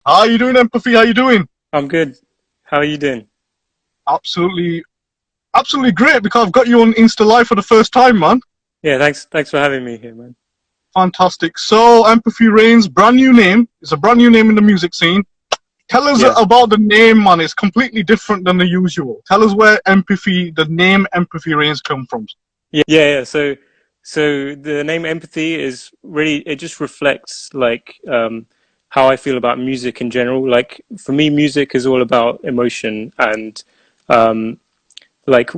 How you doing, Empathy? How you doing? I'm good. How are you doing? Absolutely, absolutely great because I've got you on Insta Live for the first time, man. Yeah, thanks for having me here, man. Fantastic. So, Empathy Reigns, brand new name. It's a brand new name in the music scene. Tell us Yeah. about the name, man. It's completely different than the usual. Tell us where Empathy, the name Empathy Reigns come from. Yeah. So the name Empathy is really, it just reflects like how I feel about music in general. Like for me, music is all about emotion and um like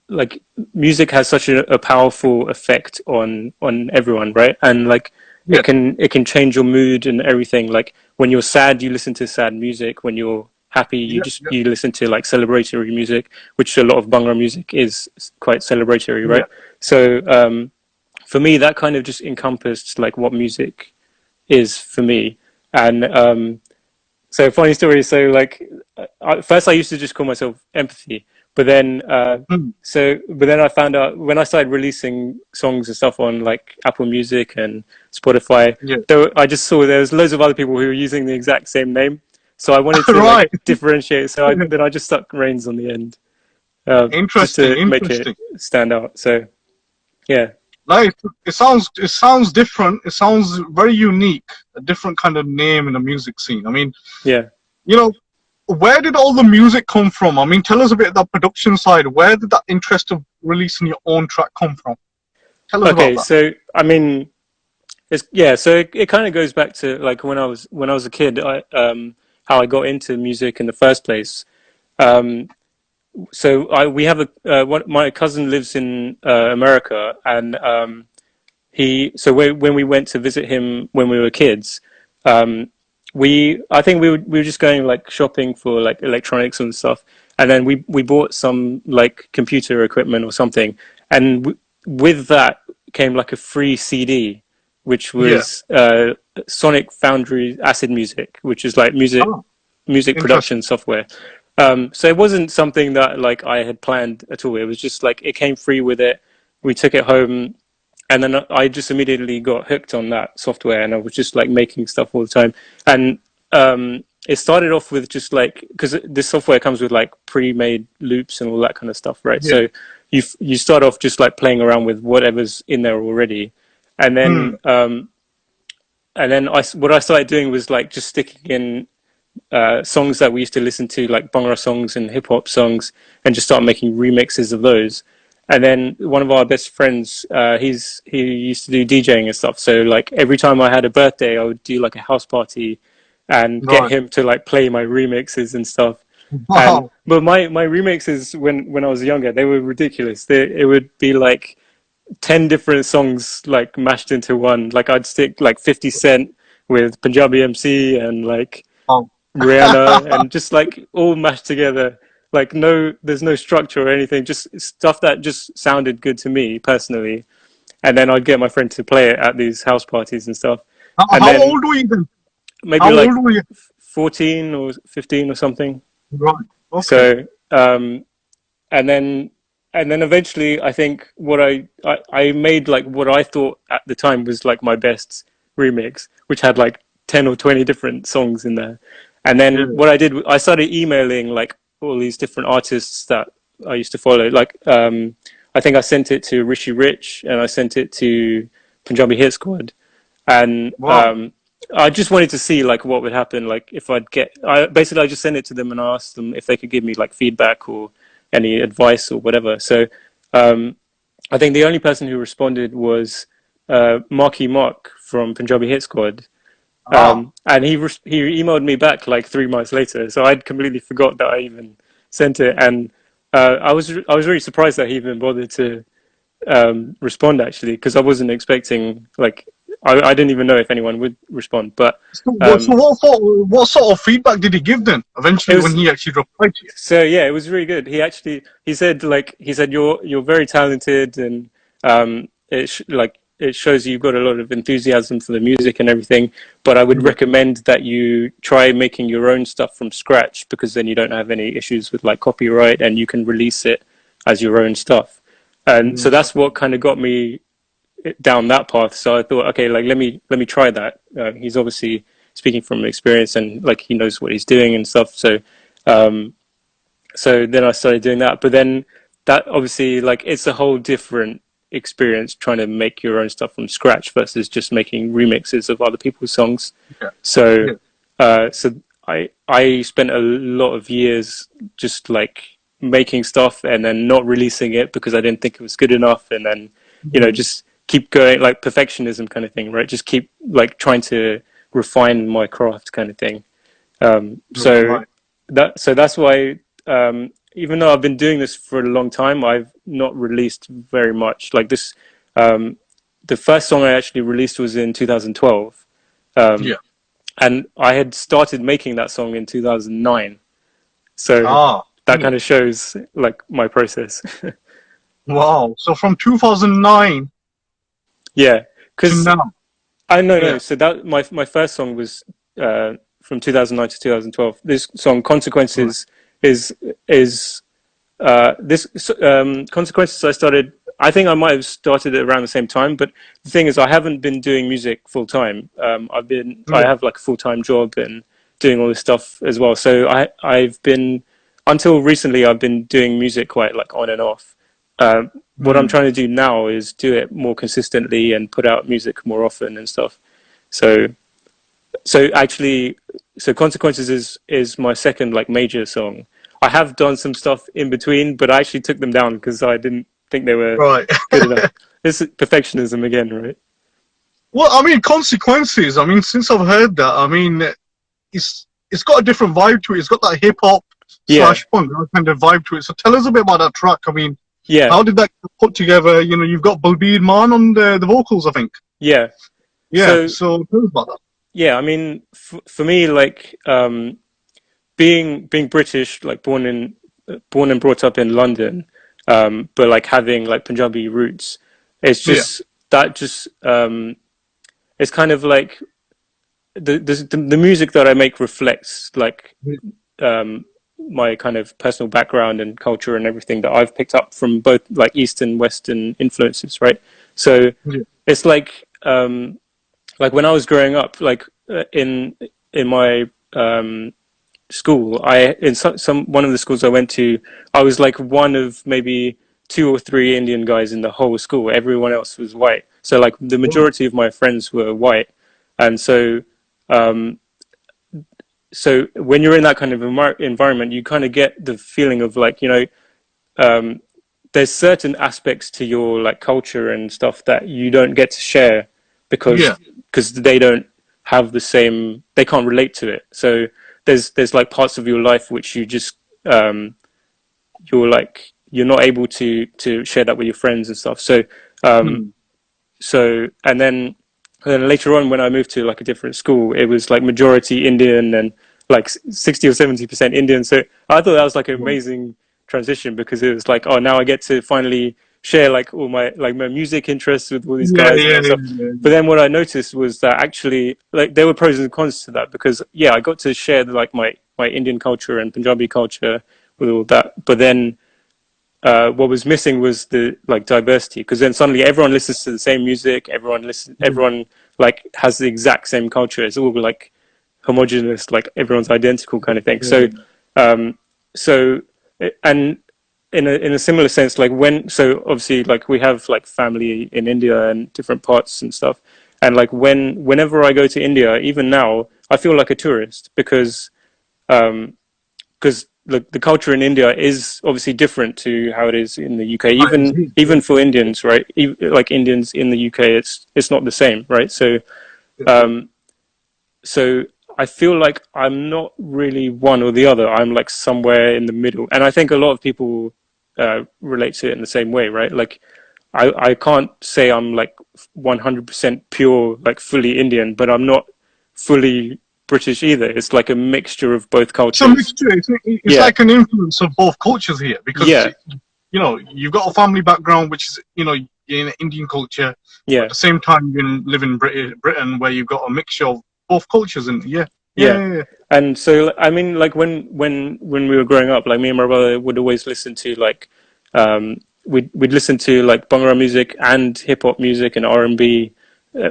like music has such a powerful effect on everyone, right? And like Yeah, it can change your mood and everything. Like when you're sad, you listen to sad music. When you're happy, yeah, yeah, you listen to like celebratory music, which a lot of Bhangra music is quite celebratory, yeah. right? So for me, that kind of just encompassed like what music is for me. And so funny story. So like, first I used to just call myself Empathy, but then Hmm. but then I found out when I started releasing songs and stuff on like Apple Music and Spotify, Yeah. though I just saw there was loads of other people who were using the exact same name. So I wanted to like Right. differentiate. Then I just stuck Reigns on the end, just Interesting, to make it interesting. stand out. So yeah, Like it sounds different. It sounds very unique. A different kind of name in the music scene. I mean, yeah. you know, where did all the music come from? I mean, tell us a bit of that production side. Where did that interest of releasing your own track come from? Tell us about Okay, that. so I mean, so it kind of goes back to like when I was a kid, how I got into music in the first place. Um, so we have my cousin lives in America, and when we went to visit him when we were kids, um, I think we were just going like shopping for like electronics and stuff, and then we bought some like computer equipment or something, and with that came like a free CD, which Yeah. was Sonic Foundry Acid Music, which is like Oh, music production interesting. software. So it wasn't something that like I had planned at all. It was just like it came free with it. We took it home, and then I just immediately got hooked on that software, and I was just like making stuff all the time. And it started off with just like because this software comes with like pre-made loops and all that kind of stuff, right? Yeah. So you start off just like playing around with whatever's in there already, and Hmm. then what I started doing was like just sticking in songs that we used to listen to, like Bhangra songs and hip hop songs, and just start making remixes of those. And then one of our best friends, he used to do DJing and stuff. So like every time I had a birthday, I would do like a house party, and get Right. him to like play my remixes and stuff. And Wow. but my remixes when I was younger, they were ridiculous. It would be like 10 different songs like mashed into one. Like I'd stick like 50 Cent with Punjabi MC and like Wow. Rihanna and just like all mashed together. Like there's no structure or anything. Just stuff that just sounded good to me personally. And then I'd get my friend to play it at these house parties and stuff. And How then old were you then? maybe How like old were you? 14 or 15 or something. Right. Okay. So and then eventually I think I made like what I thought at the time was like my best remix, which had like 10 or 20 different songs in there. And then Yeah. what I did, I started emailing like all these different artists that I used to follow. Like I think I sent it to Rishi Rich and I sent it to Punjabi Hit Squad, and Wow. I just wanted to see like what would happen. Like if I just sent it to them and asked them if they could give me like feedback or any advice or whatever. So um, I think the only person who responded was Marky Mark from Punjabi Hit Squad, Ah. and he emailed me back like 3 months later. So I'd completely forgot that I even sent it, and I was really surprised that he even bothered to respond actually, because I wasn't expecting like I didn't even know if anyone would respond, but So, um, what sort of feedback did he give then? it Eventually, when was he actually replied to you? so yeah, it was really good. He said you're very talented, and like it shows you've got a lot of enthusiasm for the music and everything. But I would Yeah, recommend that you try making your own stuff from scratch, because then you don't have any issues with like copyright, and you can release it as your own stuff. And so yeah, that's what kind of got me down that path. So I thought, okay, like let me try that. He's obviously speaking from experience, and like he knows what he's doing and stuff. Um, so then I started doing that. But then that obviously, like, it's a whole different experience trying to make your own stuff from scratch versus just making remixes of other people's songs. yeah, So, yeah. I spent a lot of years just like making stuff and then not releasing it because I didn't think it was good enough, and then Mm. just keep going, like perfectionism kind of thing, right? Just keep like trying to refine my craft kind of thing. So Right. that's why, even though I've been doing this for a long time, I've not released very much. Like this, um, the first song I actually released was in 2012, Yeah. and I had started making that song in 2009. So Ah. that Yeah. kind of shows like my process. Wow. So from 2009 Yeah, to because now. I no. Yeah. So that my first song was from 2009 to 2012. This song, Right. Consequences, is this Consequences. I started. I think I might have started it around the same time, but the thing is, I haven't been doing music full time. I Yeah. have like a full time job and doing all this stuff as well. So I've been, until recently, I've been doing music quite like on and off. What I'm Mm. trying to do now is do it more consistently and put out music more often and stuff. So so actually, so Consequences is my second like major song. I have done some stuff in between, but I actually took them down because I didn't think they were Right. good enough. This is perfectionism again, right? Well, I mean, consequences. I mean, since I've heard that, I mean, it's got a different vibe to it. It's got that hip hop Yeah, slash punk kind of vibe to it. So tell us a bit about that track. I mean, yeah, how did that get put together? You know, you've got Balbir Man on the vocals, I think. yeah. Yeah. So So tell us about that. yeah, I mean, for me, like being British, like born and brought up in London, but like having like Punjabi roots, it's Yeah. just that just it's kind of like the music that I make reflects like um, my kind of personal background and culture and everything that I've picked up from both like East and Western influences, right? So Yeah. it's like when I was growing up, like in my school, in some one of the schools I went to, I was like one of maybe two or three Indian guys in the whole school. Everyone else was white. So like the Right. majority of my friends were white, and um, so when you're in that kind of environment, you kind of get the feeling of like um, there's certain aspects to your like culture and stuff that you don't get to share Yeah. because they don't have the same, they can't relate to it. So there's like parts of your life which you just you're not able to share that with your friends and stuff. Um, Hmm. and then later on when I moved to like a different school, it was like majority Indian and like 60 or 70% Indian. So I thought that was like an Right. amazing transition, because it was like, oh, now I get to finally share like all my music interests with all these Yeah. guys and Yeah. all that Yeah. stuff. Yeah. But then what I noticed was that actually like there were pros and cons to that, because yeah, I got to share like my Indian culture and Punjabi culture with all that, but then what was missing was the like diversity, because then suddenly everyone listens to the same music, Yeah. everyone like has the exact same culture. It's all like homogenous, like everyone's identical kind of thing. So Yeah. um, so and in a similar sense, like so obviously like we have like family in India and different parts and stuff, and like whenever I go to India, even now, I feel like a tourist, um, because the culture in India is obviously different to how it is in the UK. Right. Even Indeed. Yeah. even for Indians, right? Like Indians in the UK, it's not the same, right? So Yeah. um, so I feel like I'm not really one or the other. I'm like somewhere in the middle, and I think a lot of people relate to it in the same way, right? Like I can't say I'm like 100% pure, like fully Indian, but I'm not fully British either. It's like a mixture of both It's a cultures. mixture. It's Yeah, like an influence of both cultures here because yeah, you've got a family background which is you're in Indian culture, but at yeah, the same time you live in Britain where you've got a mixture of both cultures and yeah, yeah, yeah. yeah, yeah. And so I mean, like when we were growing up, like me and my brother would always listen to like we'd listen to like Bhangra music and hip hop music and R&B,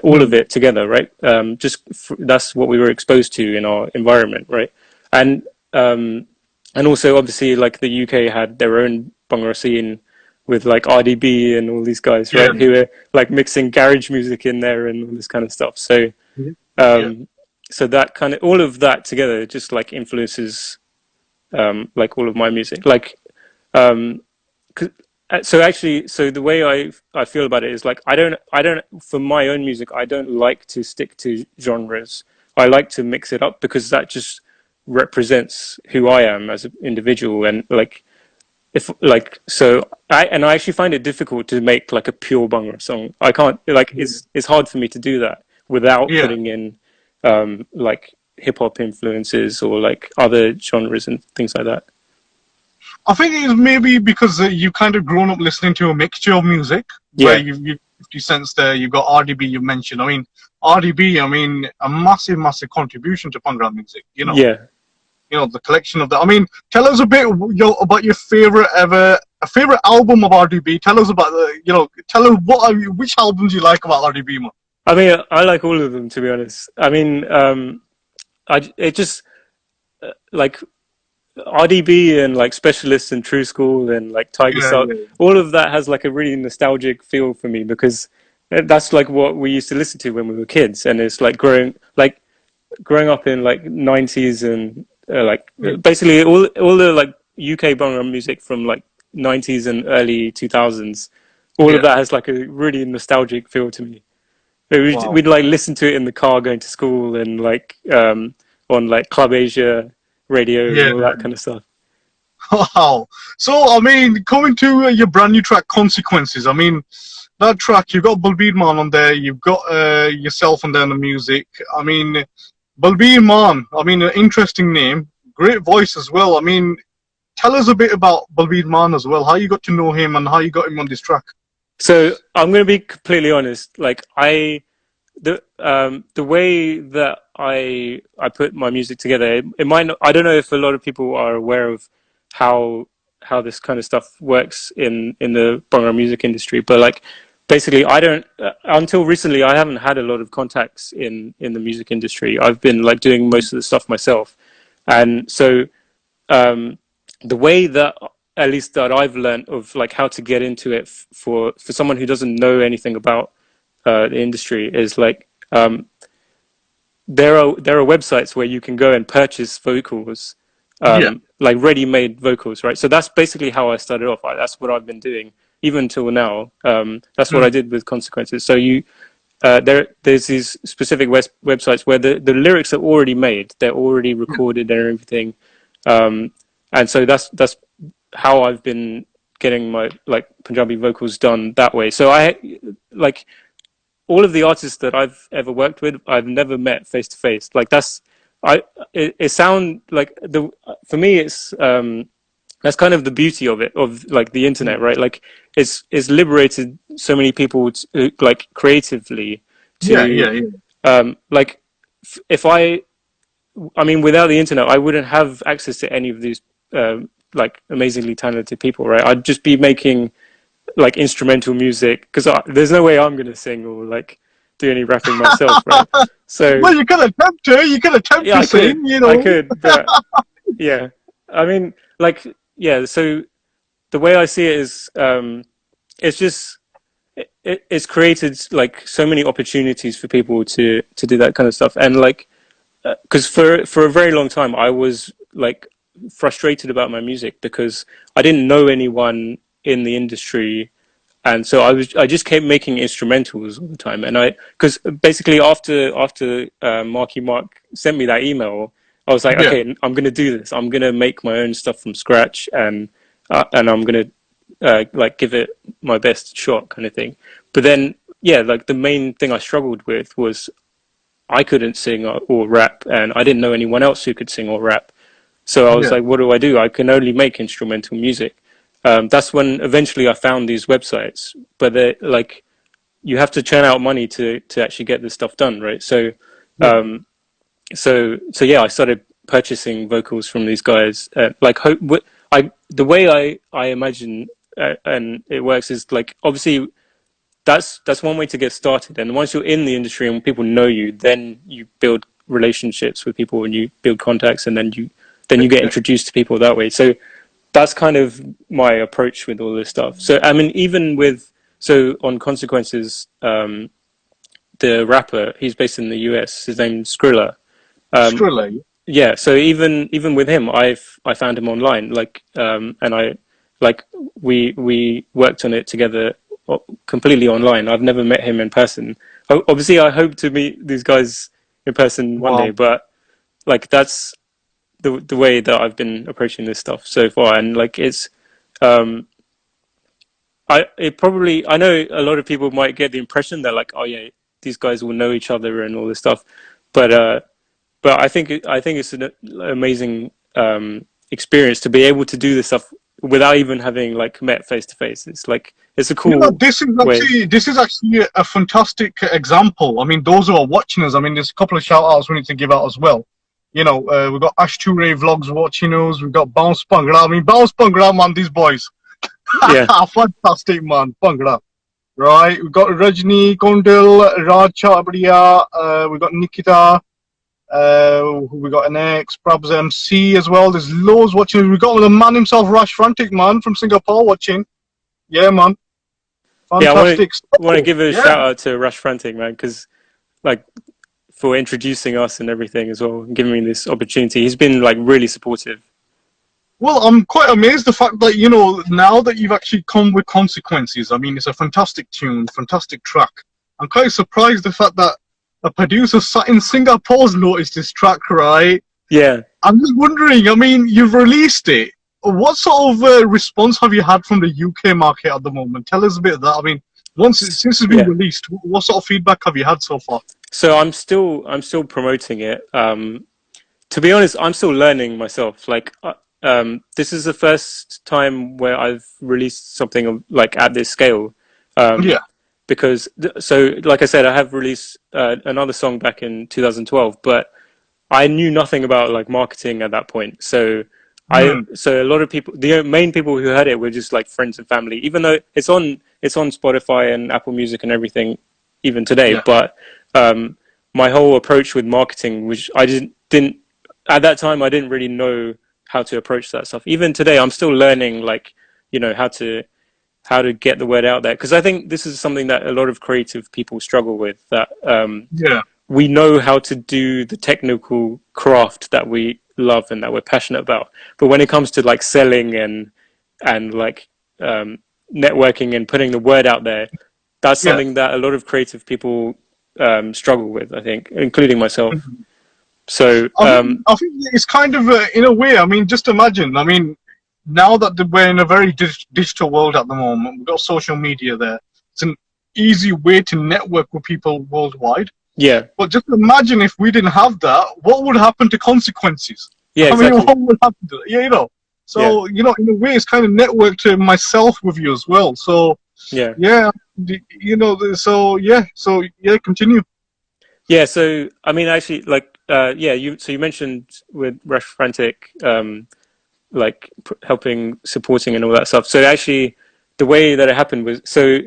all of Hmm. it together, right? That's what we were exposed to in our environment, right? And um, and also obviously like the UK had their own Bhangra scene with like RDB and all these guys, Yeah, right? Who were like mixing garage music in there and all this kind of stuff. So yeah, yeah, um, so that kind of all of that together just like influences like all of my music. Like um, so actually, so the way I feel about it is like I don't for my own music I don't like to stick to genres. I like to mix it up because that just represents who I am as an individual and like if like so I actually find it difficult to make like a pure Bhangra song. I can't like it's hard for me to do that without yeah. putting in like hip hop influences or like other genres and things like that. I think it's maybe because you kind of grown up listening to a mixture of music where Yeah, you 50 cents there, you've got RDB you mentioned. I mean, RDB, I mean, a massive, massive contribution to Bhangra music. yeah. The collection of that. I mean, tell us a bit about your favorite album of RDB. Tell us about tell us which albums you like about RDB, man. I mean, I like all of them to be honest. I mean, it just like RDB and like Specialist and True School and like Tiger Yeah, Star, yeah, all of that has like a really nostalgic feel for me because that's like what we used to listen to when we were kids, and it's like growing up in like 90s and like yeah. basically all the like UK Bhangra music from like 90s and early 2000s, all of Yeah. that has like a really nostalgic feel to me. Wow. We'd like listen to it in the car going to school and like on like Club Asia radio and Yeah. all that kind of stuff. Wow. So, I mean, coming to your brand new track, Consequences. I mean, that track, you've got Balbir Man on there, you've got yourself on there on the music. I mean, Balbir Man, I mean, an interesting name, great voice as well. I mean, tell us a bit about Balbir Man as well, how you got to know him and how you got him on this track. So I'm going to be completely honest. Like the way that I put my music together, it might not, I don't know if a lot of people are aware of how this kind of stuff works in the Bhangra music industry, but like basically I don't until recently I haven't had a lot of contacts in the music industry. I've been like doing most of the stuff myself, and so um, the way that at least that I've learned of like how to get into it for someone who doesn't know anything about the industry is like there are websites where you can go and purchase vocals, Yeah. like ready-made vocals, right? So that's basically how I started off. That's what I've been doing even till now. That's what I Mm. did with Consequences. So there's these specific websites where the lyrics are already made, they're already Yeah. recorded and everything, um, and so that's how I've been getting my like Punjabi vocals done that way. So I like all of the artists that I've ever worked with, I've never met face to face. Like it sound like the for me it's that's kind of the beauty of it, of like the internet, right? Like it's liberated so many people like creatively Yeah. to Yeah. Yeah. like if I mean without the internet I wouldn't have access to any of these like amazingly talented people, right? I'd just be making like instrumental music because there's no way I'm gonna sing or like do any rapping myself, right? So Well, you can attempt to. You can attempt yeah, to sing. I could, but yeah, I mean, like yeah. So the way I see it is, it's just it's created like so many opportunities for people to do that kind of stuff, and like because for a very long time I was like frustrated about my music because I didn't know anyone in the industry, and so I just kept making instrumentals all the time, and I because basically after Marky Mark sent me that email, I was like, Yeah. okay, I'm gonna do this. I'm gonna make my own stuff from scratch, and I'm gonna like give it my best shot kind of thing. But then, yeah, like the main thing I struggled with was I couldn't sing or rap, and I didn't know anyone else who could sing or rap. So I was Yeah. like, what do I do? I can only make instrumental music. That's when eventually I found these websites, but they're like you have to churn out money to actually get this stuff done, right? So, Yeah. um, so yeah, I started purchasing vocals from these guys. Like, the way I imagine and it works is like obviously that's one way to get started. And once you're in the industry and people know you, then you build relationships with people and you build contacts, and then you get Yeah. introduced to people that way. So that's kind of my approach with all this stuff. So I mean, even with so on Consequences, the rapper, he's based in the US. His name's Skrilla. Um, Skrilla. yeah, so even with him, I found him online, like, and I like we worked on it together completely online. I've never met him in person. Obviously, I hope to meet these guys in person one day, Wow. but like that's the way that I've been approaching this stuff so far, and like it's um I know a lot of people might get the impression that like, oh yeah, these guys will know each other and all this stuff, but but I think it's an amazing experience to be able to do this stuff without even having like met face to face. It's like it's a You know, cool way. this is actually a fantastic example. I mean, those who are watching us, I mean, there's a couple of shout outs we need to give out as well. You know, we've got Ash Ture Vlogs watching us, we've got Bounce Bhangra. I mean, Bounce Bhangra, man, these boys. Yeah, Fantastic, man, Bhangra. Right, we've got Rajni, Kondil, Raj Chabria, we've got Nikita, we got an ex, Prab's MC as well. There's loads watching. We got the man himself, Rash Frantic, man, from Singapore watching. Yeah, man. yeah. I Fantastic want to stuff. give a Yeah. shout out to Rush Frantic, man, because like for introducing us and everything as well, and giving me this opportunity. He's been like really supportive. Well, I'm quite amazed the fact that, you know, now that you've actually come with Consequences. I mean, it's a fantastic tune, fantastic track. I'm quite surprised the fact that a producer sat in Singapore's noticed this track, right? Yeah. I'm just wondering, I mean, you've released it. What sort of response have you had from the UK market at the moment? Tell us a bit of that. I mean, since it's been Yeah. released, what sort of feedback have you had so far? So I'm still promoting it. To be honest, I'm still learning myself. Like, this is the first time where I've released something like at this scale. Um, Yeah, because so, like I said, I have released another song back in 2012, but I knew nothing about like marketing at that point. mm, So a lot of people, the main people who heard it were just like friends and family. Even though it's on Spotify and Apple Music and everything, even today. yeah. But my whole approach with marketing, which I didn't at that time, I didn't really know how to approach that stuff. Even today, I'm still learning, like, how to get the word out there, because I think this is something that a lot of creative people struggle with. That Yeah, we know how to do the technical craft that we love and that we're passionate about, but when it comes to like selling and like networking and putting the word out there, that's yeah. something that a lot of creative people struggle with. I think, including myself. Mhm. So I think it's kind of in a way. I mean, just imagine. I mean, now that we're in a very digital world at the moment, we've got social media there. It's an easy way to network with people worldwide. yeah, But just imagine if we didn't have that, what would happen to Consequences? yeah, I mean, exactly, what would happen to it? Yeah, you know. yeah, So, you know, in a way, it's kind of networked to myself with you as well. So, yeah. yeah, you know, so yeah, continue. Yeah, so I mean, actually, like, yeah, you mentioned with Rush Frantic, like helping, supporting, and all that stuff. So actually, the way that it happened was, so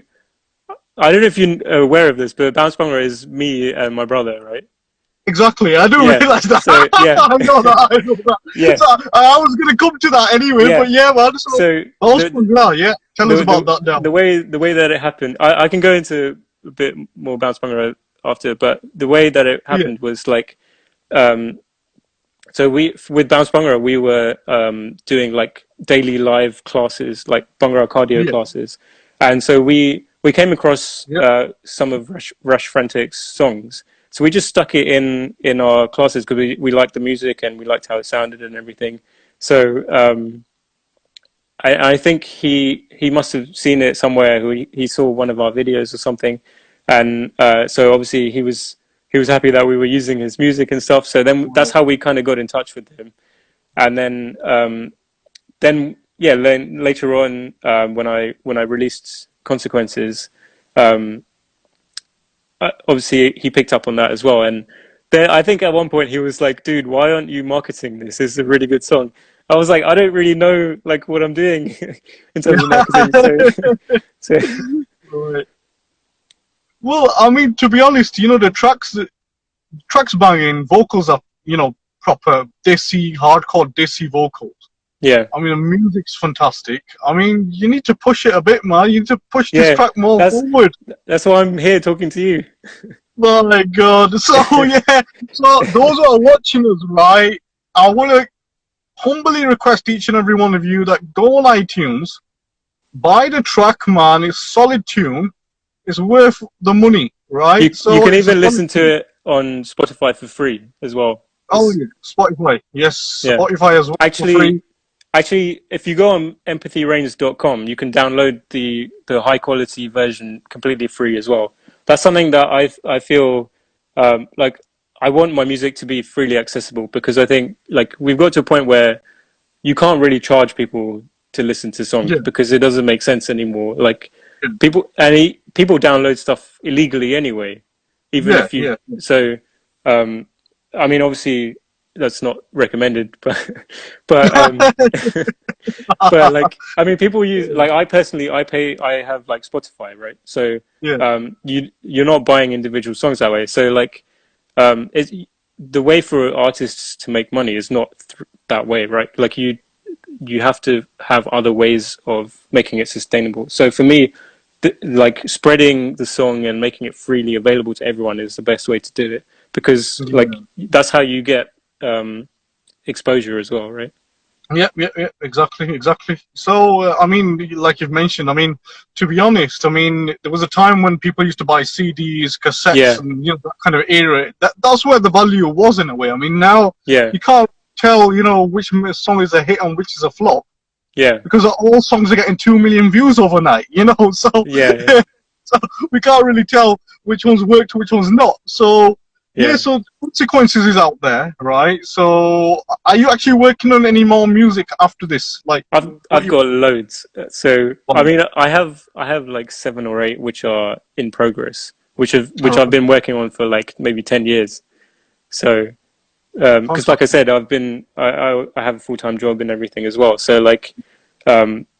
I don't know if you're aware of this, but Bounce Bhangra is me and my brother, right? Exactly, I do Yeah. realize that. So yeah, I know that. I know that. yeah, So I was gonna come to that anyway, yeah. but yeah, man. So, So yeah, tell us the about the that now. the way that it happened, I can go into a bit more Bounce Bhangra after, but the way that it Yeah, happened was like. Um, So with Bounce Bhangra, we were doing like daily live classes, like Bhangra cardio yeah, classes, and so we came across yeah, some of Rush Frantic's songs. So we just stuck it in our classes because we liked the music and we liked how it sounded and everything. So I think he must have seen it somewhere. He saw one of our videos or something, and so obviously he was happy that we were using his music and stuff. So then that's how we kind of got in touch with him, and then yeah, then later on when I released Consequences, um, obviously he picked up on that as well, and then I think at one point he was like, "Dude, why aren't you marketing this? This is a really good song." I was like, "I don't really know like what I'm doing in terms of marketing." So, so Right. Well, I mean, to be honest, you know, the tracks banging, vocals are, you know, proper desi, hardcore desi vocals. yeah, I mean, the music's fantastic. I mean, you need to push it a bit, man. You need to push this yeah. track more That's forward. that's why I'm here talking to you. Oh my God. So yeah. So those who are watching us, right? I want to humbly request each and every one of you that go on iTunes, buy the track, man. It's solid tune. It's worth the money, right? You So can it's a even solid listen tune. to it on Spotify for free as well. Oh It's, yeah, Spotify. Yes, yeah, Spotify as well for actually, free. Actually, if you go on empathyreigns.com, you can download the high quality version completely free as well. That's something that I feel like I want my music to be freely accessible because I think like we've got to a point where you can't really charge people to listen to songs Yeah, because it doesn't make sense anymore. Like yeah, people download stuff illegally anyway, even yeah, if you yeah. so. Um, I mean, obviously that's not recommended, but but but like I mean, people use like I personally I have like Spotify, right? So Yeah, you're not buying individual songs that way. So like it's the way for artists to make money is not that way, right? Like you have to have other ways of making it sustainable. So for me, like spreading the song and making it freely available to everyone is the best way to do it because like yeah. that's how you get exposure as well, right? Yeah, yeah, yeah, exactly, exactly. So, I mean, like you've mentioned, I mean, to be honest, I mean, there was a time when people used to buy CDs, cassettes, Yeah, and you know that kind of era. That's where the value was in a way. I mean, now yeah, you can't tell, you know, which song is a hit and which is a flop yeah, because all songs are getting 2 million views overnight. You know, so yeah, yeah, so we can't really tell which ones worked, which ones not. So yeah, yeah. so Consequences is out there, right? So are you actually working on any more music after this? Like what I've you got loads. So I want? mean, I have like 7 or 8 which are in progress, which Oh, I've been working on for like maybe 10 years. So because like I fantastic. said, I have a full-time job and everything as well. So like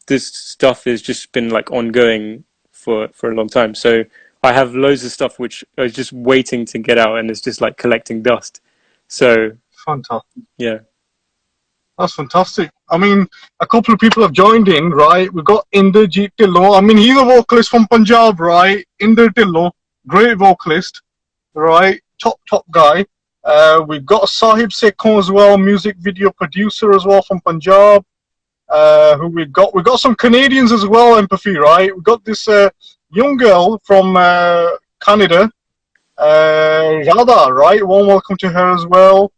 this stuff has just been like ongoing for a long time. So I have loads of stuff which is just waiting to get out and it's just like collecting dust. So Fantastic. yeah, That's fantastic. I mean, a couple of people have joined in, right? We've got Inderjeet Dhillon. I mean, he's a vocalist from Punjab, right? Inder Dhillon, great vocalist, right? Top guy. We've got Sahib Sekhon as well, music video producer as well from Punjab. Who we got some Canadians as well, Empathy, right? We got this young girl from Canada, Radha, right? Warm welcome to her as well.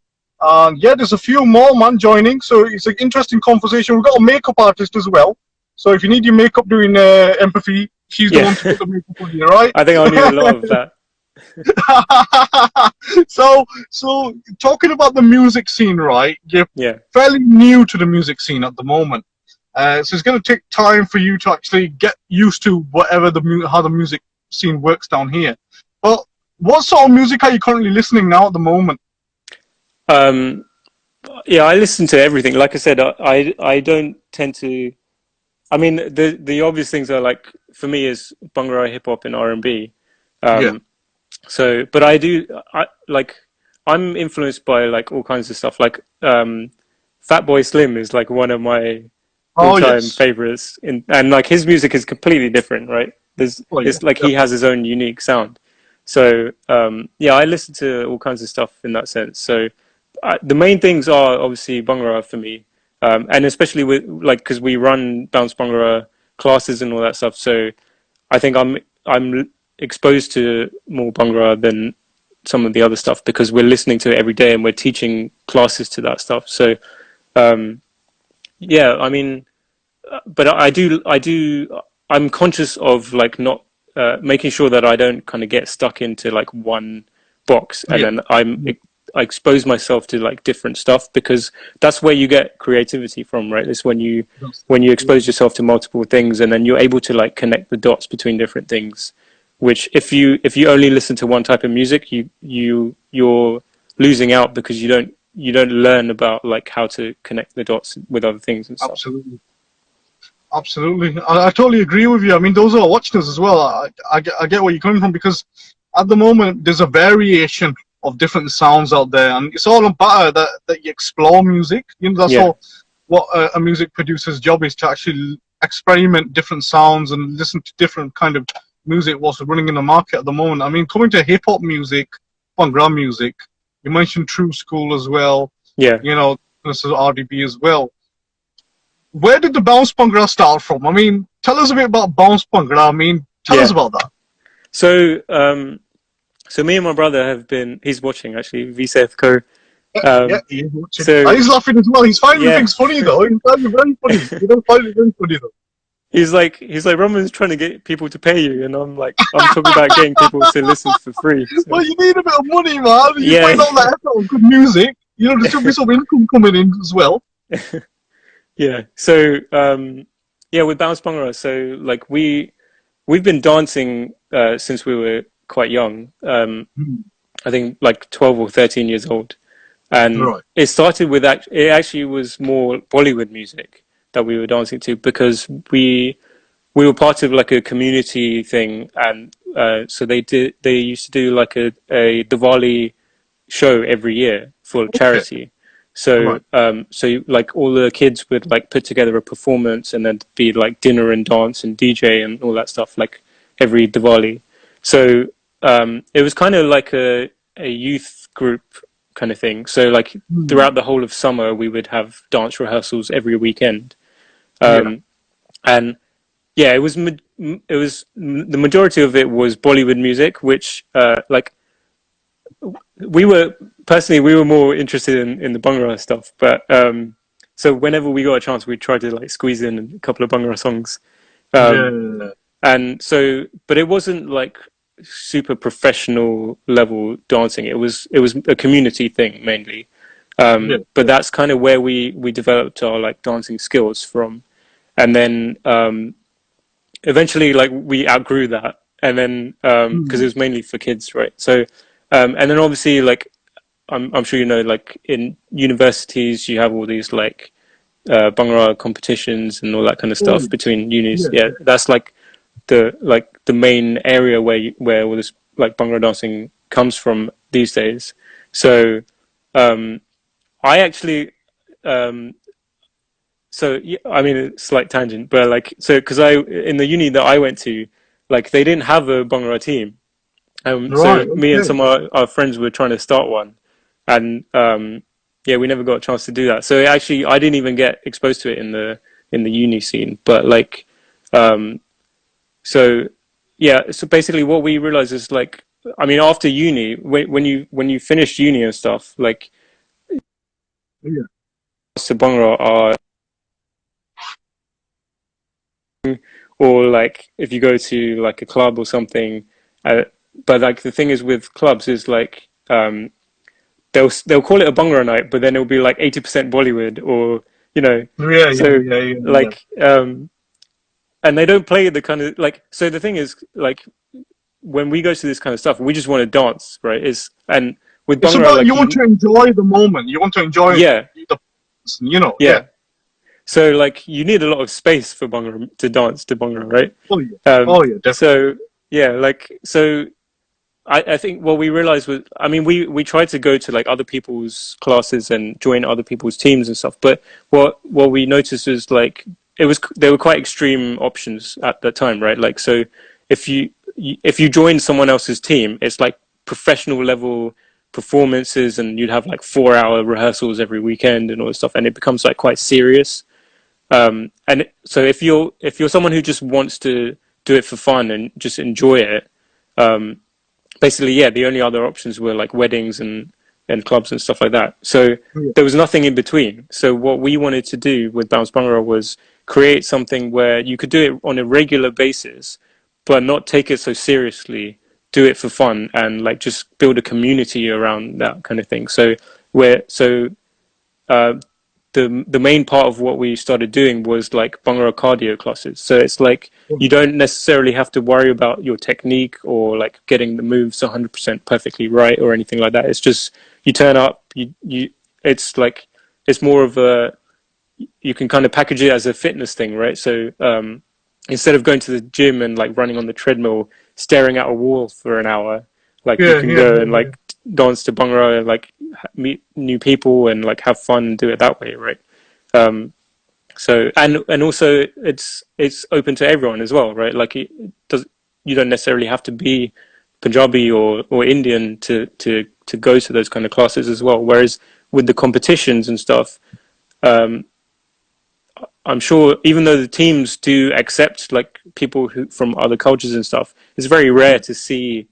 And yeah, there's a few more man joining, so it's an interesting conversation. We've got a makeup artist as well, so if you need your makeup doing Empathy, she's the yeah. one to put the makeup on you, right? I think I'll need a lot of that. So talking about the music scene, right? You're Yeah. fairly new to the music scene at the moment, so it's going to take time for you to actually get used to whatever how the music scene works down here. But what sort of music are you currently listening now at the moment? Um, yeah, I listen to everything. Like I said, I don't tend to. I mean, the obvious things are like for me is Bhangra, hip hop, and R&B. Yeah. Um, so, but I do I like I'm influenced by like all kinds of stuff. Like Fatboy Slim is like one of my Oh all-time yes. favorites, and like his music is completely different, right? Oh yeah. It's like he has his own unique sound. So yeah, I listen to all kinds of stuff in that sense. So the main things are obviously Bhangra for me, and especially with like because we run Bounce Bhangra classes and all that stuff. So I think I'm exposed to more Bhangra than some of the other stuff because we're listening to it every day and we're teaching classes to that stuff. So um, yeah, I mean but I'm conscious of like not making sure that I don't kind of get stuck into like one box, and Yeah. then I expose myself to like different stuff, because that's where you get creativity from, right? It's That's when you yeah. expose yourself to multiple things, and then you're able to like connect the dots between different things. Which if you only listen to one type of music, you're losing out, because you don't learn about like how to connect the dots with other things and stuff. Absolutely. Absolutely. I totally agree with you. I mean, those who are watching us as well, I get where you're coming from, because at the moment there's a variation of different sounds out there, and it's all about that you explore music. You know, that's Yeah, all what a music producer's job is, to actually experiment different sounds and listen to different kind of music what's running in the market at the moment. I mean, coming to hip hop music, Bhangra music, you mentioned True School as well, yeah, you know, this is RDB as well. Where did the bounce Bhangra start from? I mean, tell us a bit about bounce Bhangra. I mean, tell us yeah. about that. So so me and my brother have been. He's watching actually. V Seth Co. Yeah, yeah, Um, he is watching. so He's laughing as well. He's finding yeah, things funny though. He's finding it very funny. You don't find it very funny though. he's like Roman's trying to get people to pay you, and I'm like I'm talking about getting people to listen for free. So Well, you need a bit of money, man. You yeah, find all that effort on good music. You know, there should be some income coming in as well. yeah. So yeah, with Bounce Bhangra, so like we've been dancing since we were quite young. Hmm. I think like 12 or 13 years old. And Right. it started with it actually was more Bollywood music that we were dancing to, because we were part of like a community thing, and so they used to do like a Diwali show every year for Okay. charity. So Right. like all the kids would like put together a performance, and then be like dinner and dance and DJ and all that stuff like every Diwali. So it was kind of like a youth group kind of thing. So like Hmm. throughout the whole of summer, we would have dance rehearsals every weekend. Yeah. Um, and yeah, it was the majority of it was Bollywood music, which like we were personally we were more interested in the Bhangra stuff, but so whenever we got a chance, we tried to like squeeze in a couple of Bhangra songs. Um, Yeah. and so, but it wasn't like super professional level dancing. It was a community thing mainly. Yeah. But that's kind of where we developed our like dancing skills from, and then eventually like we outgrew that, and then because it Hmm. was mainly for kids, right? So and then obviously like I'm sure you know, like in universities you have all these like Bhangra competitions and all that kind of Oh, stuff between unis. yeah. Yeah, that's like the main area where all this like Bhangra dancing comes from these days. So um, I actually um, so yeah, I mean, a slight tangent, but like, so because I in the uni that I went to, like they didn't have a Bhangra team. So Right. me and Okay. some of our friends were trying to start one, and yeah, we never got a chance to do that. So actually, I didn't even get exposed to it in the uni scene. But like, um, so yeah, so basically, what we realized is like, I mean, after uni, when you finish uni and stuff, like, Yeah. to Bhangra are, or like if you go to like a club or something. Uh, but like the thing is with clubs is like they'll call it a Bhangra night, but then it'll be like 80% Bollywood, or you know, Yeah. Yeah. so Yeah. Yeah. Yeah. like and they don't play the kind of like. So the thing is like when we go to this kind of stuff, we just want to dance, right? Is and with It's Bhangra, about like you want to enjoy the moment. You want to enjoy yeah, the, you know. Yeah. yeah. So like you need a lot of space for Bhangra to dance to Bhangra, right? Oh yeah. Oh yeah. Definitely. So yeah, like so I think what we realized was, I mean, we tried to go to like other people's classes and join other people's teams and stuff, but what we noticed was like there were quite extreme options at that time, right? Like so if if you join someone else's team, it's like professional level performances, and you'd have like 4 hour rehearsals every weekend and all this stuff, and it becomes like quite serious. And so if you're someone who just wants to do it for fun and just enjoy it, um, basically, yeah, the only other options were like weddings and clubs and stuff like that. So Yeah. there was nothing in between. So what we wanted to do with Bounce Bhangra was create something where you could do it on a regular basis, but not take it so seriously. Do it for fun and like just build a community around that kind of thing. So where so uh, the main part of what we started doing was like Bhangra cardio classes. So it's like you don't necessarily have to worry about your technique or like getting the moves 100% perfectly right or anything like that. It's just you turn up, you it's like it's more of a you can kind of package it as a fitness thing, right? So instead of going to the gym and like running on the treadmill, staring at a wall for an hour, like you Yeah, can yeah, go yeah, and yeah. like dance to Bhangra and like meet new people and like have fun and do it that way, right? Um, so and also it's open to everyone as well, right? Like it does you don't necessarily have to be Punjabi or Indian to go to those kind of classes as well. Whereas with the competitions and stuff, um, I'm sure even though the teams do accept like people who from other cultures and stuff, it's very rare to see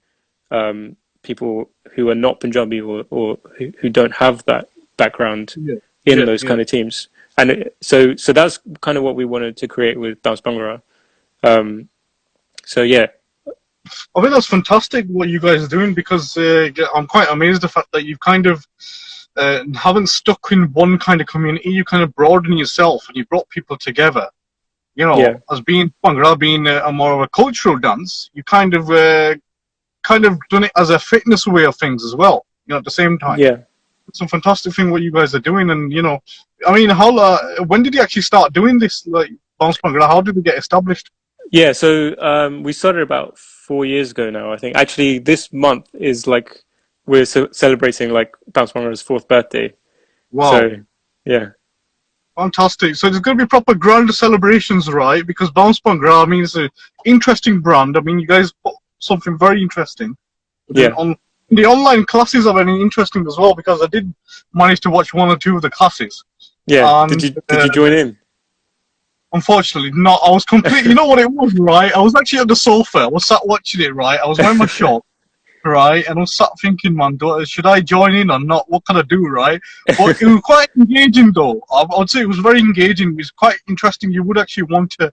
people who are not Punjabi or who don't have that background Yeah, in yeah, those yeah. kind of teams. And so that's kind of what we wanted to create with Bounce Bhangra. Um, so yeah, I think that's fantastic what you guys are doing because I'm quite amazed the fact that you've kind of haven't stuck in one kind of community. You kind of broaden yourself and you brought people together. You know, yeah, as being Bhangra being a more of a cultural dance, you kind of done it as a fitness way of things as well. You know, at the same time, yeah. it's a fantastic thing what you guys are doing. And you know, I mean, how when did you actually start doing this? Like bounce Bhangra, how did it get established? Yeah, so we started about 4 years ago now, I think. Actually, this month is like we're celebrating like Bounce Bhangra's fourth birthday. Wow. So yeah, Fantastic. So there's going to be proper grand celebrations, right? Because Bounce Bhangra, I mean, it's an interesting brand. I mean, you guys put something very interesting. But then yeah, on the online classes are very interesting as well because I did manage to watch one or two of the classes. yeah. Did And you join in? unfortunately, not. I was completely, you know what it was, right? I was actually on the sofa. I was sat watching it, right? I was wearing my shorts, right? And I was sat thinking, man, should I join in or not? What can I do, right? But it was quite engaging, though. I would say it was very engaging. It was quite interesting. You would actually want to,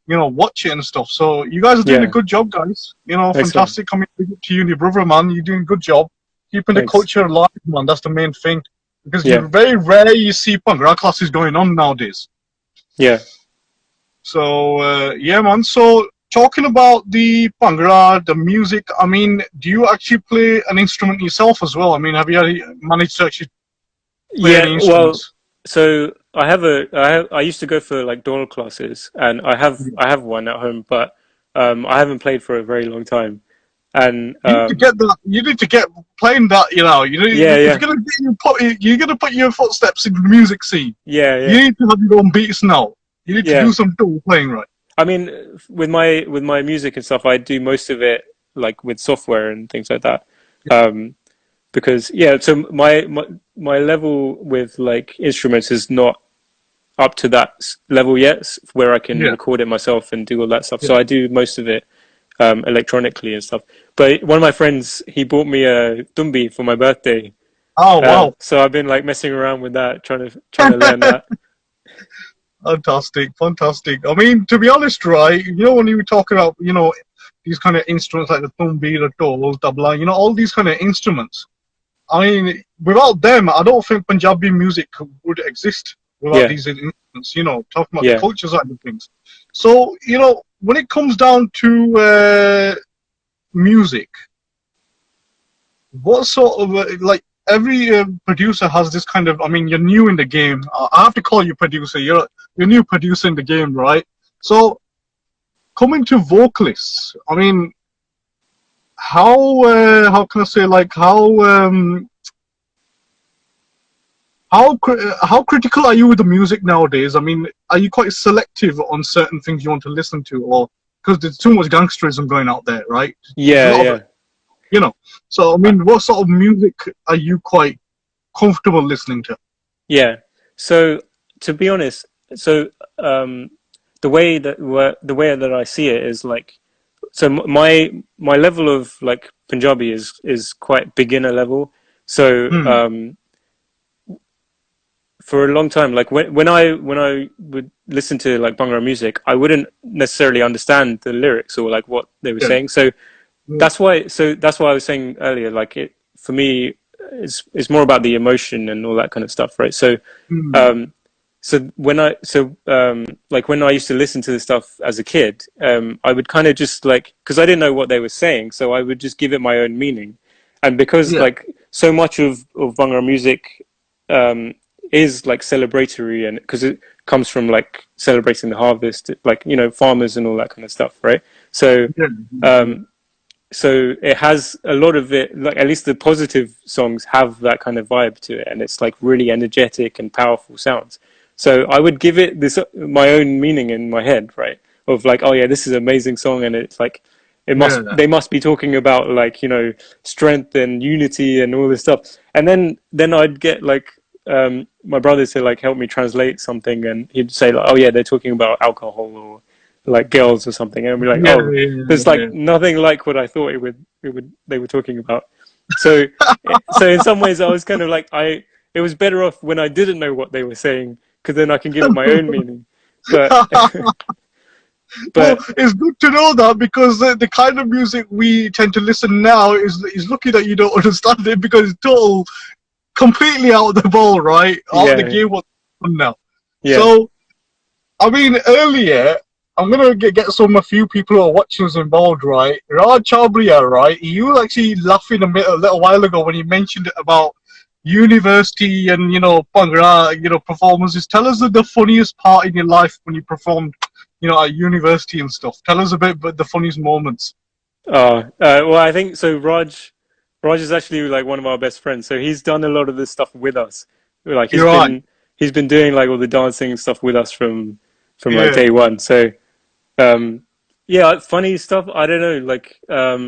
you know, watch it and stuff. So you guys are doing a Yeah, good job, guys. You know, excellent. fantastic. Coming to you and your brother, man. You're doing a good job. Keeping the Thanks. culture alive, man. That's the main thing. Because Yeah, you very rare you see Bhangra classes going on nowadays. yeah. So yeah, man. So talking about the Bhangra, the music. I mean, do you actually play an instrument yourself as well? I mean, have you managed to actually play Yeah, any well, instruments? so I used to go for like doll classes and I have one at home, but I haven't played for a very long time. And You need to get that. You need to get playing that. You know, yeah, it's yeah, gonna get you put. You're gonna put your footsteps in the music scene. yeah, You yeah, need to have your own beats now. You need to do yeah. some doll playing, right? I mean, with my music and stuff, I do most of it like with software and things like that. Um, because yeah, so my level with like instruments is not up to that level yet, where I can Yeah, record it myself and do all that stuff. yeah. So I do most of it electronically and stuff. But one of my friends, he bought me a tumbi for my birthday. Oh wow. So I've been like messing around with that, trying to learn that. Fantastic, fantastic. I mean, to be honest, right? You know, when you were talking about, you know, these kind of instruments like the tumbi, the dol, tabla, you know, all these kind of instruments. I mean, without them, I don't think Punjabi music would exist without Yeah, these instruments. You know, talking about the yeah, culture side of things. So, you know, when it comes down to music, what sort of like every producer has this kind of. I mean, you're new in the game. I have to call you producer. You're new producer in the game, right? So, coming to vocalists, I mean, how can I say like how critical are you with the music nowadays? I mean, are you quite selective on certain things you want to listen to, or because there's too much gangsterism going out there, right? There's a yeah, lot of yeah. it, you know. So I Uh, mean, what sort of music are you quite comfortable listening to? Yeah. So to be honest, so um, the way that I see it is like so my level of like Punjabi is quite beginner level. So Hmm. for a long time, like when I would listen to like Bhangra music, I wouldn't necessarily understand the lyrics or like what they were Yeah. saying. So Yeah. that's why I was saying earlier, like it for me, it's more about the emotion and all that kind of stuff, right? So Mm. um, like when I used to listen to this stuff as a kid, I would kind of just like, because I didn't know what they were saying, so I would just give it my own meaning. And because Yeah. like so much of Bhangra music um, is like celebratory, and because it comes from like celebrating the harvest, like farmers and all that kind of stuff, right? So Yeah. Yeah. um, so it has a lot of it, like at least the positive songs have that kind of vibe to it, and it's like really energetic and powerful sounds. So I would give it this my own meaning in my head, right? Of like, oh yeah, this is an amazing song, and it's like Yeah. they must be talking about like strength and unity and all this stuff. And then I'd get like my brother to like help me translate something, and he'd say like, oh yeah, they're talking about alcohol or like girls or something, and I'd be like, Yeah. oh, there's Yeah. like nothing like what I thought it would they were talking about. So so in some ways I was kind of like it was better off when I didn't know what they were saying, because then I can give it my own meaning. But Yeah. Well, but it's good to know that because the kind of music we tend to listen now is lucky that you don't understand it because it's total completely out of the ball, right? Out of the yeah, game what's on now. yeah, So, I mean, earlier, I'm gonna get some a few people who are watching us involved, right? Raj Chabria, right? You were actually laughing a little while ago when you mentioned it about university and Bhangra, performances. Tell us the funniest part in your life when you performed, at university and stuff. Tell us a bit about the funniest moments. well, I think so. Raj is actually like one of our best friends, so he's done a lot of this stuff with us. Like You're right. he's been doing like all the dancing stuff with us from like Yeah. day one. So um, yeah, funny stuff. I don't know. Like I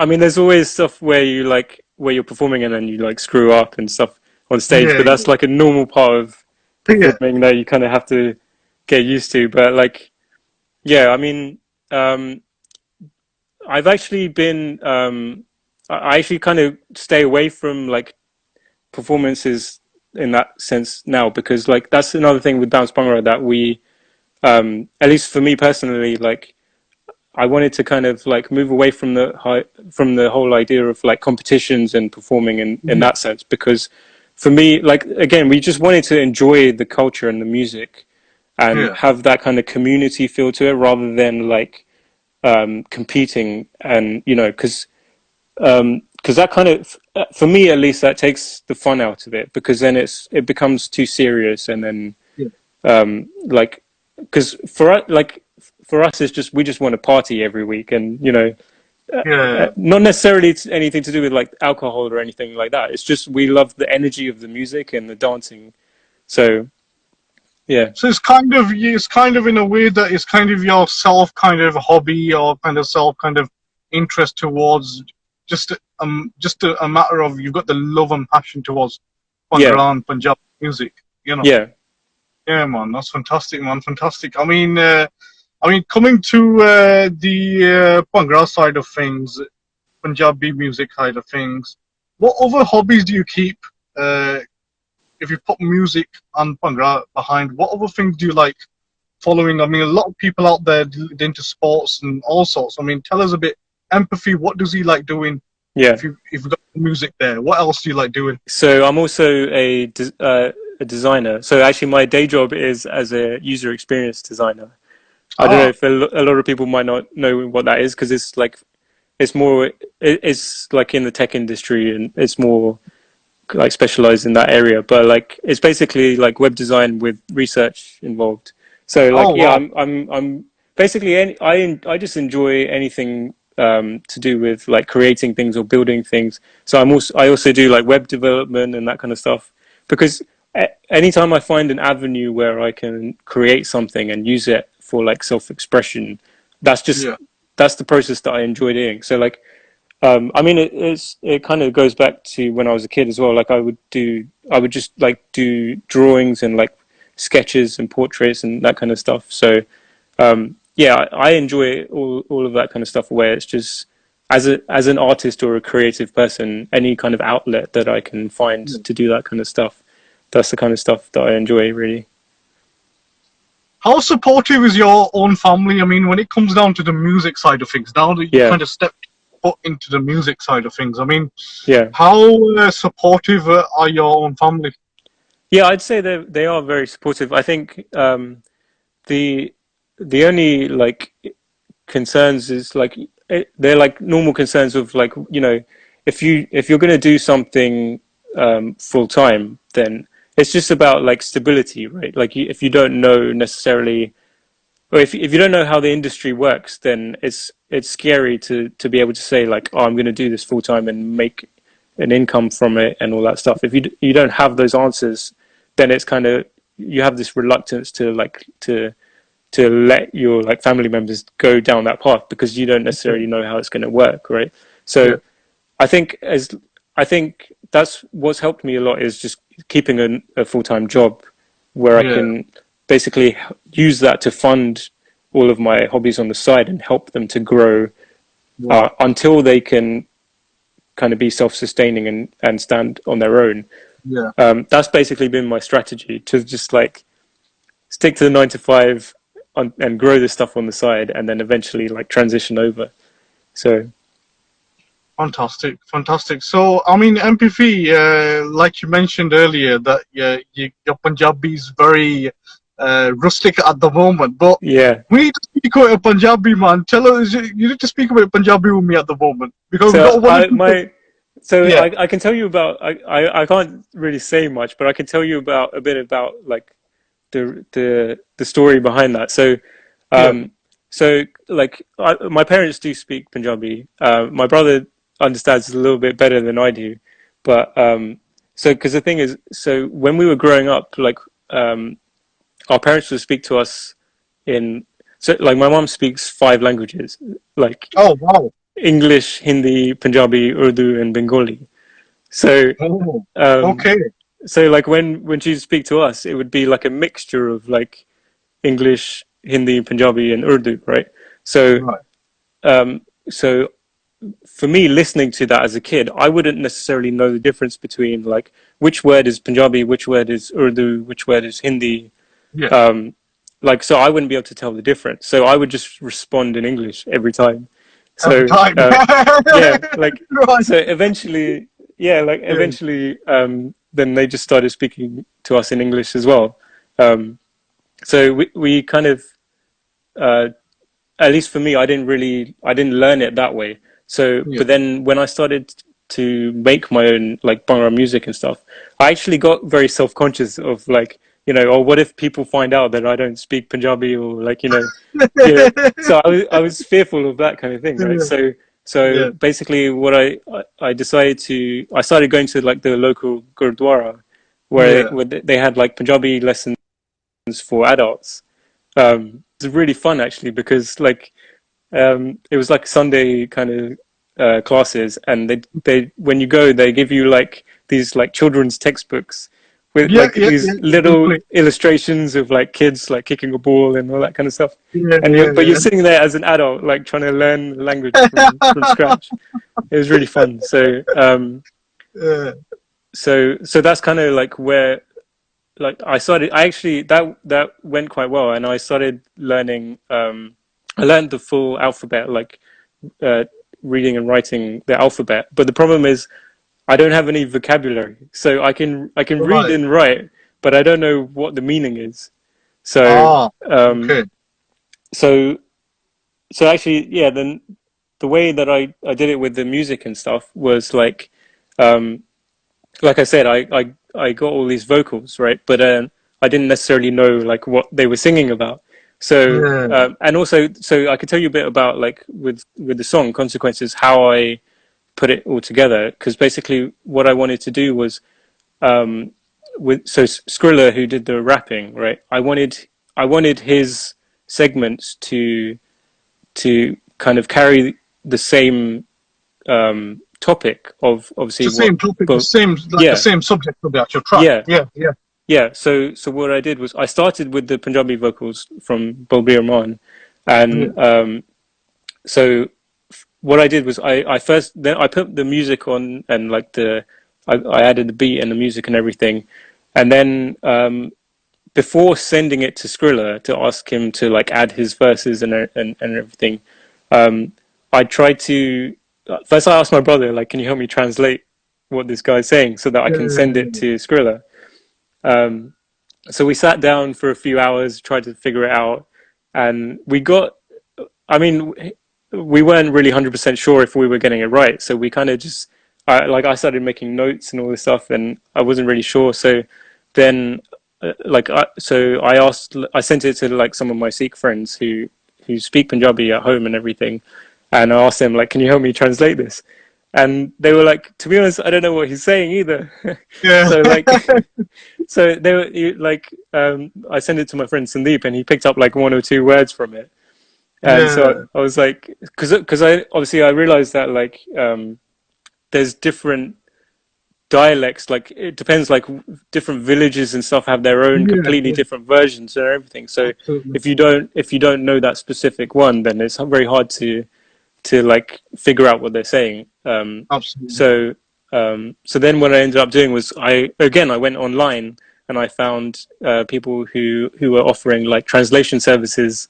mean, there's always stuff where where you're performing and then you like screw up and stuff on stage, Yeah. but that's like a normal part of Yeah. performing that you kind of have to get used to. But like, yeah, I mean, um, I've actually been, I actually kind of stay away from like performances in that sense now, because like that's another thing with Dance Bhangra that at least for me personally, like I wanted to kind of like move away from from the whole idea of like competitions and performing in Yeah. that sense, because for me, like again, we just wanted to enjoy the culture and the music and Yeah. have that kind of community feel to it, rather than like competing. And because that kind of, for me at least, that takes the fun out of it, because then it becomes too serious. And then Yeah. like, because for us it's just, we just want to party every week, and Yeah. not necessarily anything to do with like alcohol or anything like that. It's just we love the energy of the music and the dancing. So yeah, So it's kind of in a way that it's kind of your self kind of hobby or kind of self kind of interest towards just a matter of you've got the love and passion towards yeah, Bhangra and Punjab music. You know. yeah, Yeah, man, that's fantastic, man, fantastic. I mean, coming to the Bhangra side of things, Punjabi music side of things, what other hobbies do you keep? Uh, if you put music and Bhangra behind, what other things do you like following? I mean, a lot of people out there into sports and all sorts. I mean, tell us a bit. Empathy. What does he like doing? yeah. If you've got music there, what else do you like doing? So I'm also a designer. So actually, my day job is as a user experience designer. I don't know Ah, if a lot of people might not know what that is, because it's like it's like in the tech industry, and it's more like specialized in that area. But like it's basically like web design with research involved. So like oh yeah, wow, I'm basically I just enjoy anything to do with like creating things or building things. So I also do like web development and that kind of stuff, because anytime I find an avenue where I can create something and use it for like self-expression, that's just yeah, that's the process that I enjoy doing. So like I mean, it kind of goes back to when I was a kid as well. Like I would just like do drawings and like sketches and portraits and that kind of stuff. So yeah, I enjoy all of that kind of stuff. Where it's just as an artist or a creative person, any kind of outlet that I can find yeah. to do that kind of stuff. that's the kind of stuff that I enjoy really. How supportive is your own family? I mean, when it comes down to the music side of things, now that you Yeah, kind of stepped foot into the music side of things, I mean, yeah, how supportive are your own family? yeah. I'd say they are very supportive. I think the the only like concerns is like they're like normal concerns of like, you know, if you're going to do something full time, then it's just about like stability, right? Like if you don't know necessarily, or if you don't know how the industry works, then it's scary to be able to say like, oh, I'm going to do this full time and make an income from it and all that stuff. If you don't have those answers, then it's kind of, you have this reluctance to like to let your like family members go down that path because you don't Okay. necessarily know how it's going to work, right? Yeah, So I think as I think that's what's helped me a lot is just keeping a full time job where I yeah, can basically use that to fund all of my hobbies on the side and help them to grow right, until they can kind of be self sustaining and stand on their own. yeah. That's basically been my strategy to just like stick to the 9 to 5 and grow this stuff on the side and then eventually like transition over. So Fantastic, fantastic. So, I mean, MP3, like you mentioned earlier, that your Punjabi is very rustic at the moment. But yeah. we need to speak about Punjabi, man. Tell us, you need to speak about Punjabi with me at the moment because we've So got one or I two. my so Yeah, I can tell you about I can't really say much, but I can tell you about a bit about like the story behind that. So yeah, um so like my parents do speak Punjabi. My brother understands it a little bit better than I do, but so because the thing is, so when we were growing up, like um our parents would speak to us in, so like my mom speaks 5 languages, like oh, wow. English, Hindi, Punjabi, Urdu, and Bengali. So, Oh, um, okay. so like when she would speak to us, it would be like a mixture of like English, Hindi, Punjabi, and Urdu, right? So, Right. so for me, listening to that as a kid, I wouldn't necessarily know the difference between like which word is Punjabi, which word is Urdu, which word is Hindi. Yeah. Um, like, so I wouldn't be able to tell the difference. So I would just respond in English every time. Every So time. yeah, like Right. so eventually, yeah, like Yeah. eventually, then they just started speaking to us in English as well. Um, so we kind of, uh, at least for me, I didn't learn it that way. So, Yeah. but then when I started to make my own like Bhangra music and stuff, I actually got very self conscious of like, you know, or what if people find out that I don't speak Punjabi or like, you know, so I was fearful of that kind of thing, right? Yeah. So, so Yeah. basically what I decided to, I started going to like the local Gurdwara Yeah. where they had like Punjabi lessons for adults. It was really fun actually because like it was like Sunday kind of classes, and they when you go, they give you like these like children's textbooks with Yeah. like Yeah. these Yeah. little Definitely. illustrations of like kids like kicking a ball and all that kind of stuff. Yeah. And Yeah. but you're Yeah. sitting there as an adult, like trying to learn the language from scratch. It was really fun. So so that's kind of like where like I started. I actually that went quite well, and I started learning. I learned the full alphabet, like uh, reading and writing the alphabet. But the problem is I don't have any vocabulary, so I can read Right. and write, but I don't know what the meaning is. So Ah. um, Okay. so so actually, yeah. Then the way that I did it with the music and stuff was um, like I said, I got all these vocals right, but I didn't necessarily know like what they were singing about. So Yeah. and also, so I could tell you a bit about like with the song Consequences, how I put it all together, because basically what I wanted to do was with so Skrilla, who did the rapping, right? I wanted his segments to kind of carry the same topic of It's obviously the what, same topic, the but same like the yeah, same subject of the actual track. yeah, Yeah. Yeah. yeah. So what I did was I started with the Punjabi vocals from Raman, Yeah. and so what I did was I first then I put the music on and like I added the beat and the music and everything, And then before sending it to Skrilla to ask him to like add his verses and everything, um, I tried to first I asked my brother like, can you help me translate what this guy's saying so that I can send it Yeah. to Skrilla. Um, so we sat down for a few hours, tried to figure it out, and we got. I mean, we weren't really 100% sure if we were getting it right, so we kind of just I started making notes and all this stuff, and I wasn't really sure. So then, I sent it to like some of my Sikh friends who speak Punjabi at home and everything, and I asked them like, can you help me translate this? And they were like, to be honest, I don't know what he's saying either. Yeah. So like, so they were like, I sent it to my friend Sandeep, and he picked up like one or two words from it. And Yeah. so I was like, because I obviously I realized that like there's different dialects. Like it depends. Like different villages and stuff have their own Yeah. completely Yeah. different versions and everything. So Absolutely. if you don't know that specific one, then it's very hard to like figure out what they're saying. Absolutely. So then what I ended up doing was I went online and I found people who were offering like translation services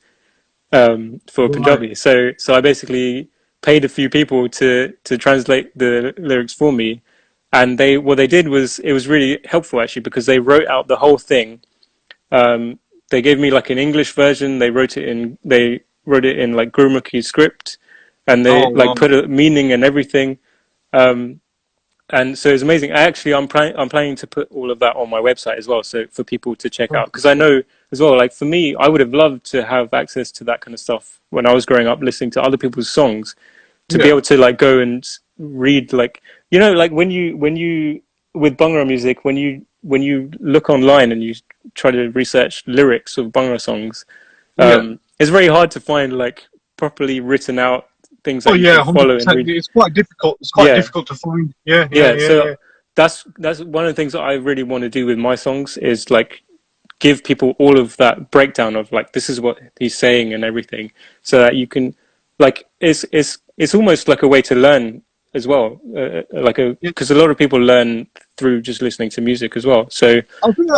for Right. Punjabi. So I basically paid a few people to translate the lyrics for me, and they what they did was it was really helpful actually because they wrote out the whole thing. Um, they gave me like an English version. They wrote it in like Gurmukhi script, and they Oh like wow. put a meaning and everything. Um, and so it's amazing. I'm planning to put all of that on my website as well, so for people to check out. Because I know as well, like for me, I would have loved to have access to that kind of stuff when I was growing up, listening to other people's songs, to be Yeah. able to like go and read, like like when you with Bhangra music, when you look online and you try to research lyrics of Bhangra songs, Yeah. it's very hard to find like properly written out things Oh that you yeah, can follow and 100%. read. It's quite difficult. It's quite Yeah, difficult to find. Yeah. Yeah. yeah. Yeah. So Yeah. that's one of the things that I really want to do with my songs is like give people all of that breakdown of like this is what he's saying and everything, so that you can like it's almost like a way to learn as well, like a Yeah. because a lot of people learn through just listening to music as well. So I think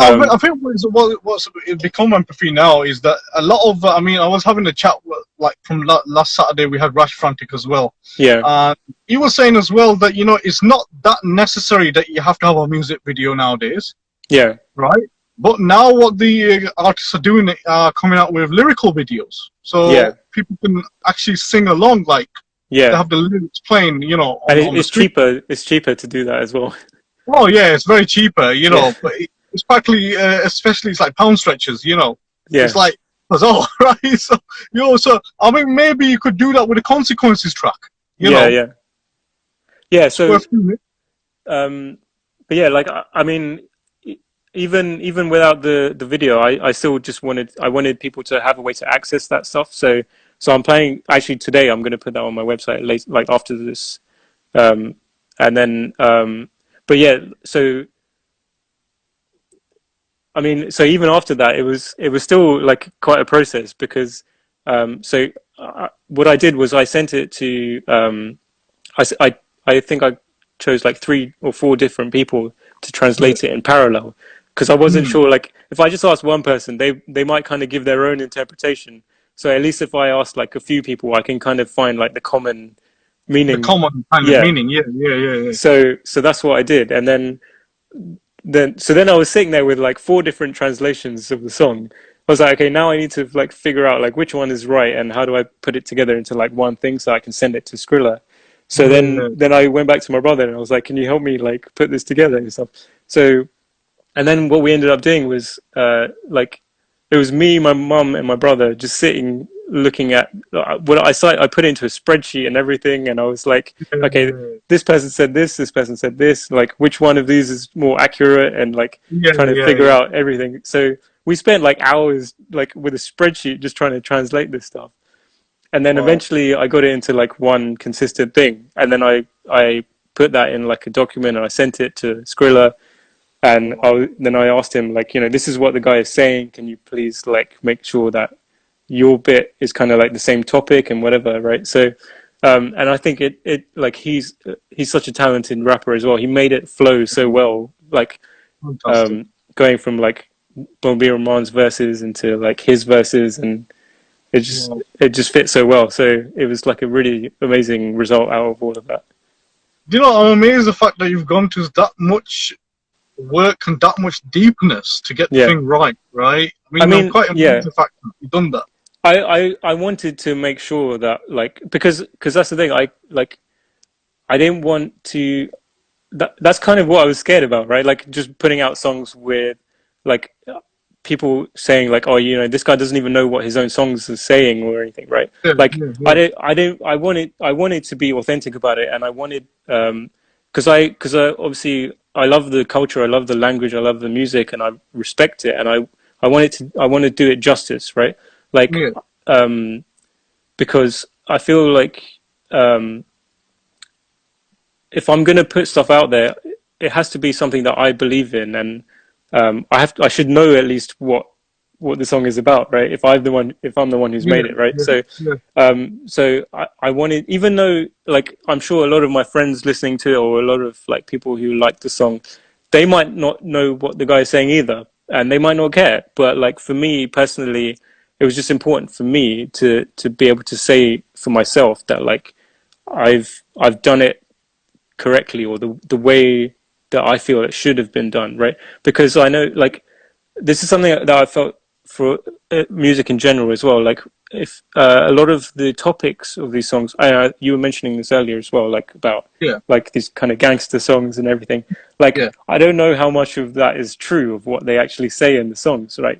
what's become empathy now is that a lot of I mean I was having a chat like from last Saturday we had Rash Frantic as well. yeah, He was saying as well that it's not that necessary that you have to have a music video nowadays, yeah, right? But now what the artists are doing are coming out with lyrical videos, yeah, so people can actually sing along like they yeah. have the lyrics playing, And on the it's screen. cheaper. It's cheaper to do that as well. Oh yeah, it's very cheaper, Yeah, but it's practically, especially it's like pound stretchers, it's yeah, like bizarre, right? So so I mean maybe you could do that with a consequences track, yeah, yeah, yeah. it's So worth doing it. um, but yeah, like I mean, even without the video, I still just wanted people to have a way to access that stuff. So I'm planning actually today. I'm going to put that on my website late, like after this, um, and then but yeah. So I mean, so even after that, it was still like quite a process because what I did was I sent it to I, s- I think I chose like three or four different people to Yeah. translate it in parallel because I wasn't Hmm. sure. Like, if I just asked one person, they might kind of give their own interpretation. So at least if I ask like a few people, I can kind of find like the common The meaning. common kind of Yeah. meaning, yeah, yeah, yeah, yeah. So that's what I did, and then I was sitting there with like four different translations of the song. I was like, okay, now I need to like figure out like which one is right and how do I put it together into like one thing so I can send it to Skrilla. So then Yeah. then I went back to my brother and I was like, can you help me like put this together and stuff? So and then what we ended up doing was like it was me, my mum, and my brother just sitting looking at what I put into a spreadsheet and everything, and I was like, okay, this person said this person said this, like which one of these is more accurate, and like Yeah, trying to yeah, figure yeah. out everything. So we spent like hours like with a spreadsheet just trying to translate this stuff, and then Wow. eventually I got it into like one consistent thing, and then I put that in like a document and I sent it to Skrilla, and then I asked him like, this is what the guy is saying. Can you please like make sure that your bit is kind of like the same topic and whatever, right? So, and I think it like he's such a talented rapper as well. He made it flow so well, like Fantastic. going from like Bobby Ramon's verses into like his verses, and Wow. it just fits so well. So it was like a really amazing result out of all of that. Do you know, I'm amazed the fact that you've gone to that much work and that much deepness to get the Yeah, thing right, right? I I mean, I'm mean, quite amazed yeah, the fact that you've done that. I wanted to make sure that like because that's the thing. I didn't want to. That's kind of what I was scared about, right? Like just putting out songs with like people saying like, oh, you know, this guy doesn't even know what his own songs are saying or anything, right? Yeah, Like yeah, yeah, I wanted to be authentic about it, and I wanted because I obviously I love the culture, I love the language, I love the music, and I respect it, and I want to do it justice, right? Like yeah, um because I feel like um if I'm going to put stuff out there, it has to be something that I believe in, and I should know at least what the song is about, right? If I'm the one who's yeah, made it, right? yeah, yeah, So I wanted, even though like I'm sure a lot of my friends listening to it, or a lot of like people who like the song, they might not know what the guy is saying either, and they might not care. But like for me personally, it was just important for me to be able to say for myself that like I've done it correctly, or the way that I feel it should have been done, right? Because I know like this is something that I felt for music in general as well. Like if a lot of the topics of these songs, you were mentioning this earlier as well, like about yeah, like these kind of gangster songs and everything. Like yeah, I don't know how much of that is true of what they actually say in the songs, right?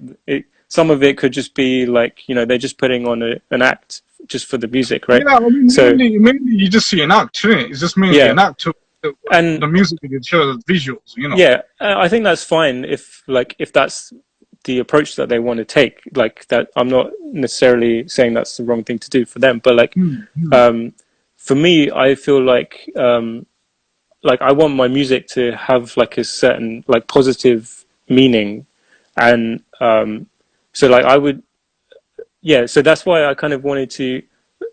Some of it could just be like, you know, they're just putting on an act just for the music, right? yeah. I mean, So mainly you just see an act, isn't it? It's just mainly yeah, an act to and the music video show the visuals, you know. yeah, I think that's fine if that's the approach that they want to take. Like that, I'm not necessarily saying that's the wrong thing to do for them, but Hmm, hmm. um, for me, I feel like I want my music to have like a certain like positive meaning, and so like I would, yeah, so that's why I kind of wanted to,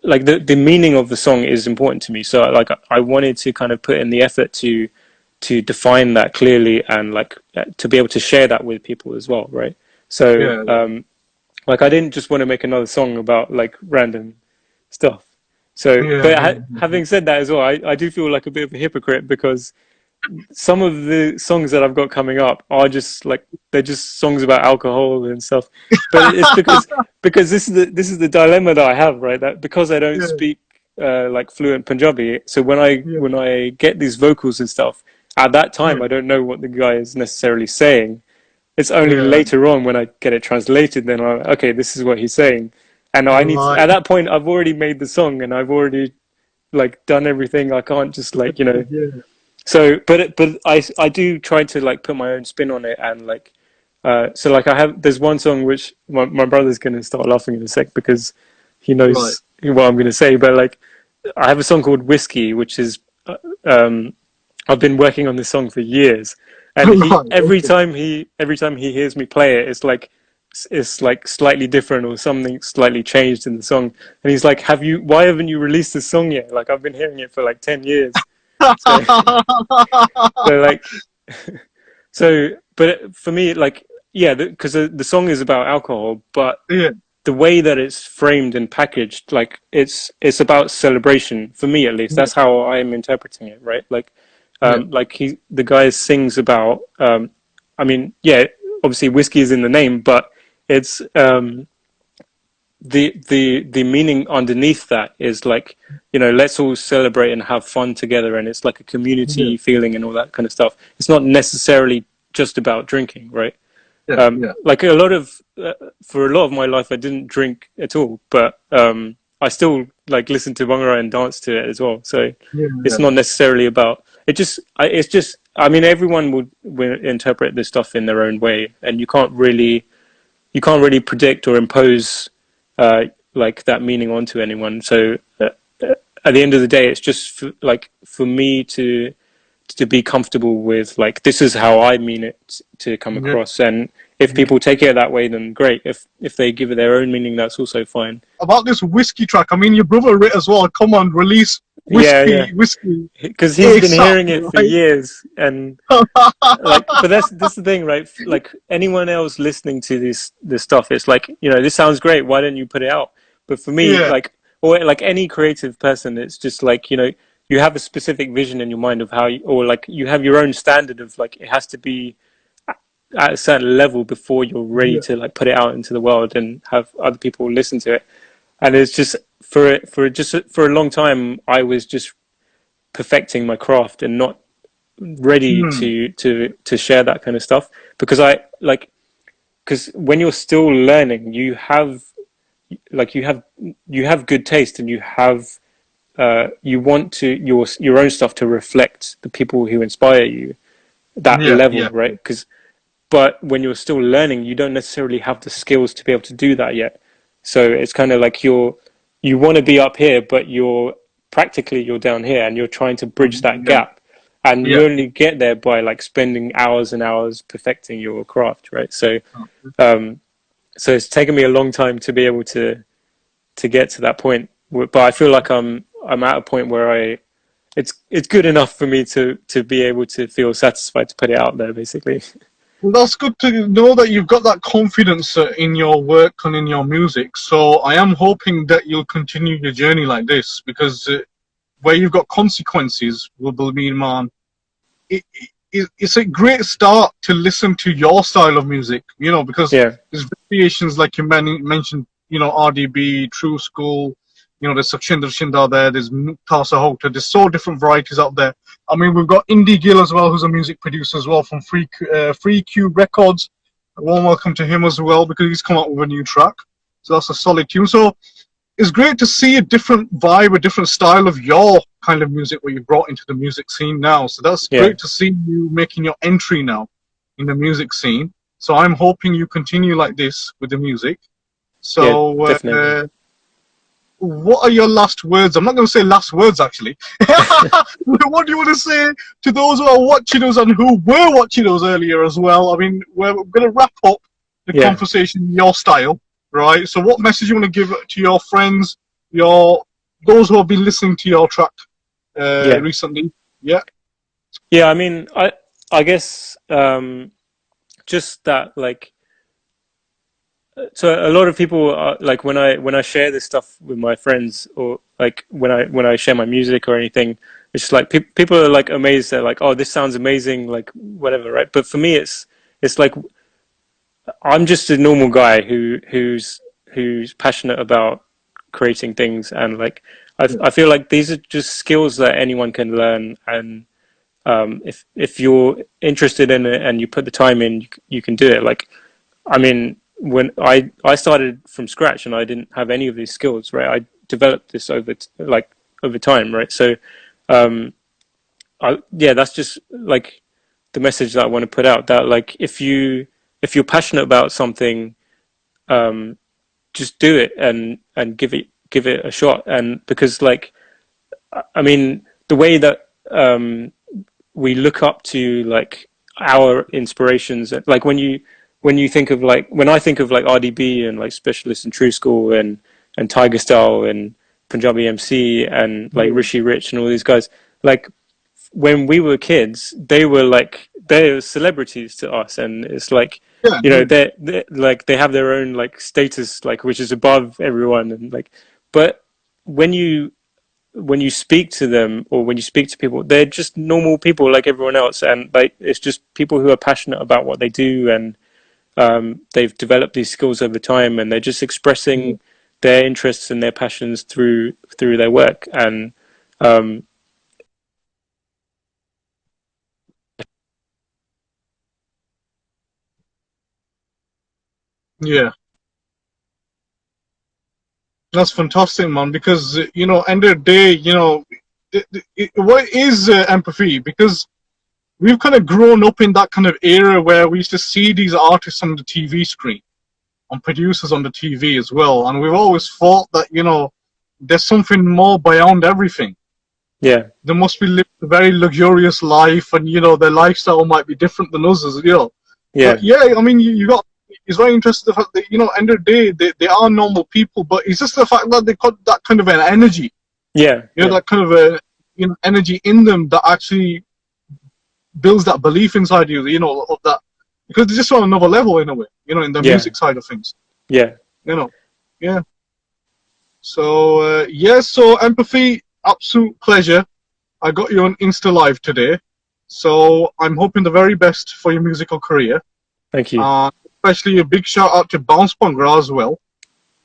like the meaning of the song is important to me, so like I wanted to kind of put in the effort to define that clearly, and like to be able to share that with people as well, right? So Yeah, yeah, like I didn't just want to make another song about like random stuff. So yeah, but yeah, having said that as well, I do feel like a bit of a hypocrite, because some of the songs that I've got coming up are just like they're just songs about alcohol and stuff. But it's because this is the dilemma that I have, right? That because I don't yeah, speak like fluent Punjabi, so yeah, when I get these vocals and stuff, at that yeah, time I don't know what the guy is necessarily saying. It's only yeah. later on when I get it translated, then I'm like, okay, this is what he's saying. And I need to, Right. at that point I've already made the song, and I've already like done everything. I can't just like, you know, Yeah, so, but I do try to like put my own spin on it, and like so like there's one song which my brother's gonna start laughing in a sec because he right. knows what I'm gonna say, but like I have a song called Whiskey, which is um I've been working on this song for years, and he Right. Okay. every time he hears me play it, it's like slightly different or something slightly changed in the song, and he's like, "Have you? Why haven't you released this song yet? Like I've been hearing it for like 10 years." So so like so but for me like yeah because the song is about alcohol, but Yeah, the way that it's framed and packaged, like it's about celebration for me, at least yeah, that's how I'm interpreting it, right? yeah, Like the guy sings about I mean, yeah, obviously whiskey is in the name, but it's the meaning underneath that is like, you know, let's all celebrate and have fun together, and it's like a yeah, community feeling and all that kind of stuff. It's not necessarily just about drinking, right? yeah, yeah, Like for a lot of my life I didn't drink at all, but I still like listen to Bhangra and dance to it as well, so yeah, it's yeah, not necessarily about it. It's just, I mean, everyone would interpret this stuff in their own way, and you can't really predict or impose uh, like that meaning onto anyone. So at the end of the day, it's just like for me to be comfortable with like this is how I mean it to come yeah, across, and if yeah. people take it that way, then great. If they give it their own meaning, that's also fine. About this whiskey track, I mean, your brother writ as well. Come on, release Yeah, yeah. whiskey, Because he's been hearing exactly it for right. years, and like, but that's the thing, right? Like anyone else listening to this stuff, it's like, this sounds great. Why don't you put it out? But for me, Yeah, like, or like any creative person, it's just like, you have a specific vision in your mind of how, or like you have your own standard of like it has to be at a certain level before you're ready yeah, to like put it out into the world and have other people listen to it. And it's just for a long time, I was just perfecting my craft and not ready mm, to share that kind of stuff, because I like, because when you're still learning, you have like you have good taste, and you want to your own stuff to reflect the people who inspire you, that yeah, level, yeah, right? Because but when you're still learning, you don't necessarily have the skills to be able to do that yet. So it's kind of like you want to be up here, but you're down here, and you're trying to bridge that yeah, gap. And you yeah. only get there by like spending hours and hours perfecting your craft, right? Um, so it's taken me a long time to be able to get to that point. But I feel like I'm at a point where it's good enough for me to be able to feel satisfied to put it out there, basically. Well, that's good to know that you've got that confidence in your work and in your music. So I am hoping that you'll continue your journey like this, because where you've got consequences, will believe man, it's a great start to listen to your style of music. Because Yeah, there's variations like you mentioned. RDB, True School. There's Sakshinder Shindar there. There's Mukta Sahota. There's so different varieties out there. I mean, we've got Indie Gill as well, who's a music producer as well from Free Cube Records. A warm welcome to him as well, because he's come out with a new track. So that's a solid tune. So it's great to see a different vibe, a different style of your kind of music, what you brought into the music scene now. So that's yeah, great to see you making your entry now in the music scene. So I'm hoping you continue like this with the music. yeah, So, definitely. what are your last words? I'm not going to say last words, actually. What do you want to say to those who are watching us and who were watching us earlier as well? I mean, we're going to wrap up the Yeah, conversation in your style, right? So, what message you want to give to your friends, those who have been listening to your track yeah, recently? Yeah, yeah. I mean, I guess just that, like, so a lot of people are like, when I share this stuff with my friends, or like when I share my music or anything, it's just like people are like amazed. They're like, oh, this sounds amazing, like whatever, right? But for me, it's like I'm just a normal guy who's passionate about creating things, and like yeah, I feel like these are just skills that anyone can learn. And if you're interested in it and you put the time in, you can do it. Like, I mean, when I started from scratch and I didn't have any of these skills, right? I developed this over time, right? So, yeah, that's just like the message that I want to put out. That like, if you're passionate about something, um, just do it, and give it a shot. And because, like, I mean, the way that we look up to like our inspirations, like when you think of like, when I think of like RDB and like Specialist and True School and Tiger Style and Punjabi MC and like yeah, Rishi Rich and all these guys, like when we were kids, they're celebrities to us, and it's like, yeah, they like they have their own like status, like, which is above everyone. And like, but when you speak to them, or when you speak to people, they're just normal people like everyone else, and like it's just people who are passionate about what they do, and they've developed these skills over time, and they're just yeah, expressing their interests and their passions through their work. And um, yeah. That's fantastic, man. Because end of the day, what is empathy? Because we've kind of grown up in that kind of era where we used to see these artists on the TV screen, on producers on the TV as well, and we've always thought that there's something more beyond everything. yeah, They must be living a very luxurious life, and their lifestyle might be different than us, But yeah, yeah, I mean, you got. It's very interesting the fact that end of the day they are normal people, but it's just the fact that they got that kind of an energy. Yeah, You know, yeah, that kind of energy in them that actually builds that belief inside you. You know, of that, because they're just on another level in a way. You know, in the yeah, music side of things. yeah. You know, yeah. So yeah, so empathy, absolute pleasure. I got you on Insta Live today, so I'm hoping the very best for your musical career. Thank you. Especially a big shout out to Bounce Bhangra as well.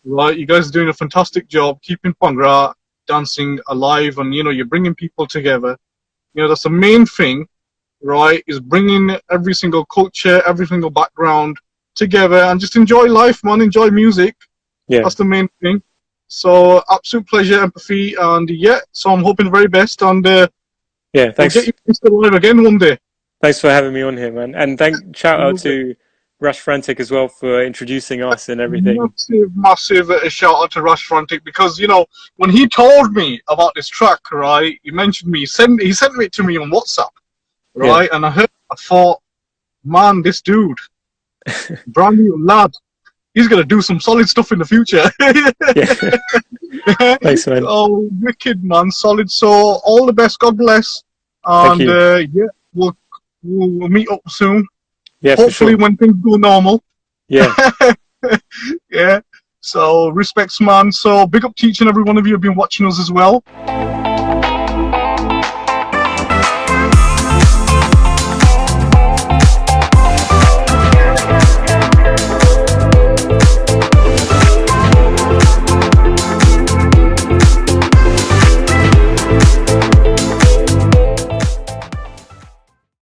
Right, you guys are doing a fantastic job keeping Bhangra dancing alive, and you know you're bringing people together. You know that's the main thing, right? Is bringing every single culture, every single background together, and just enjoy life, man. Enjoy music. Yeah, That's the main thing. So absolute pleasure, empathy, and yeah. So I'm hoping the very best, and yeah. we'll get Thanks, you Insta Live again one day. thanks for having me on here, man. And shout out to Rush Frantic as well for introducing us and everything. Massive shout out to Rush Frantic, because you know when he told me about this track, right? He mentioned me, he sent it to me on WhatsApp, Yeah, right? And I thought, man, this dude, brand new lad, he's gonna do some solid stuff in the future. yeah. Thanks, man. Oh, wicked man, solid. So all the best, God bless, Thank and you. yeah, we'll meet up soon. Yeah, for Hopefully sure. when things go normal. Yeah, Yeah. So respects, man. So big up to each and every one of you who have been watching us as well.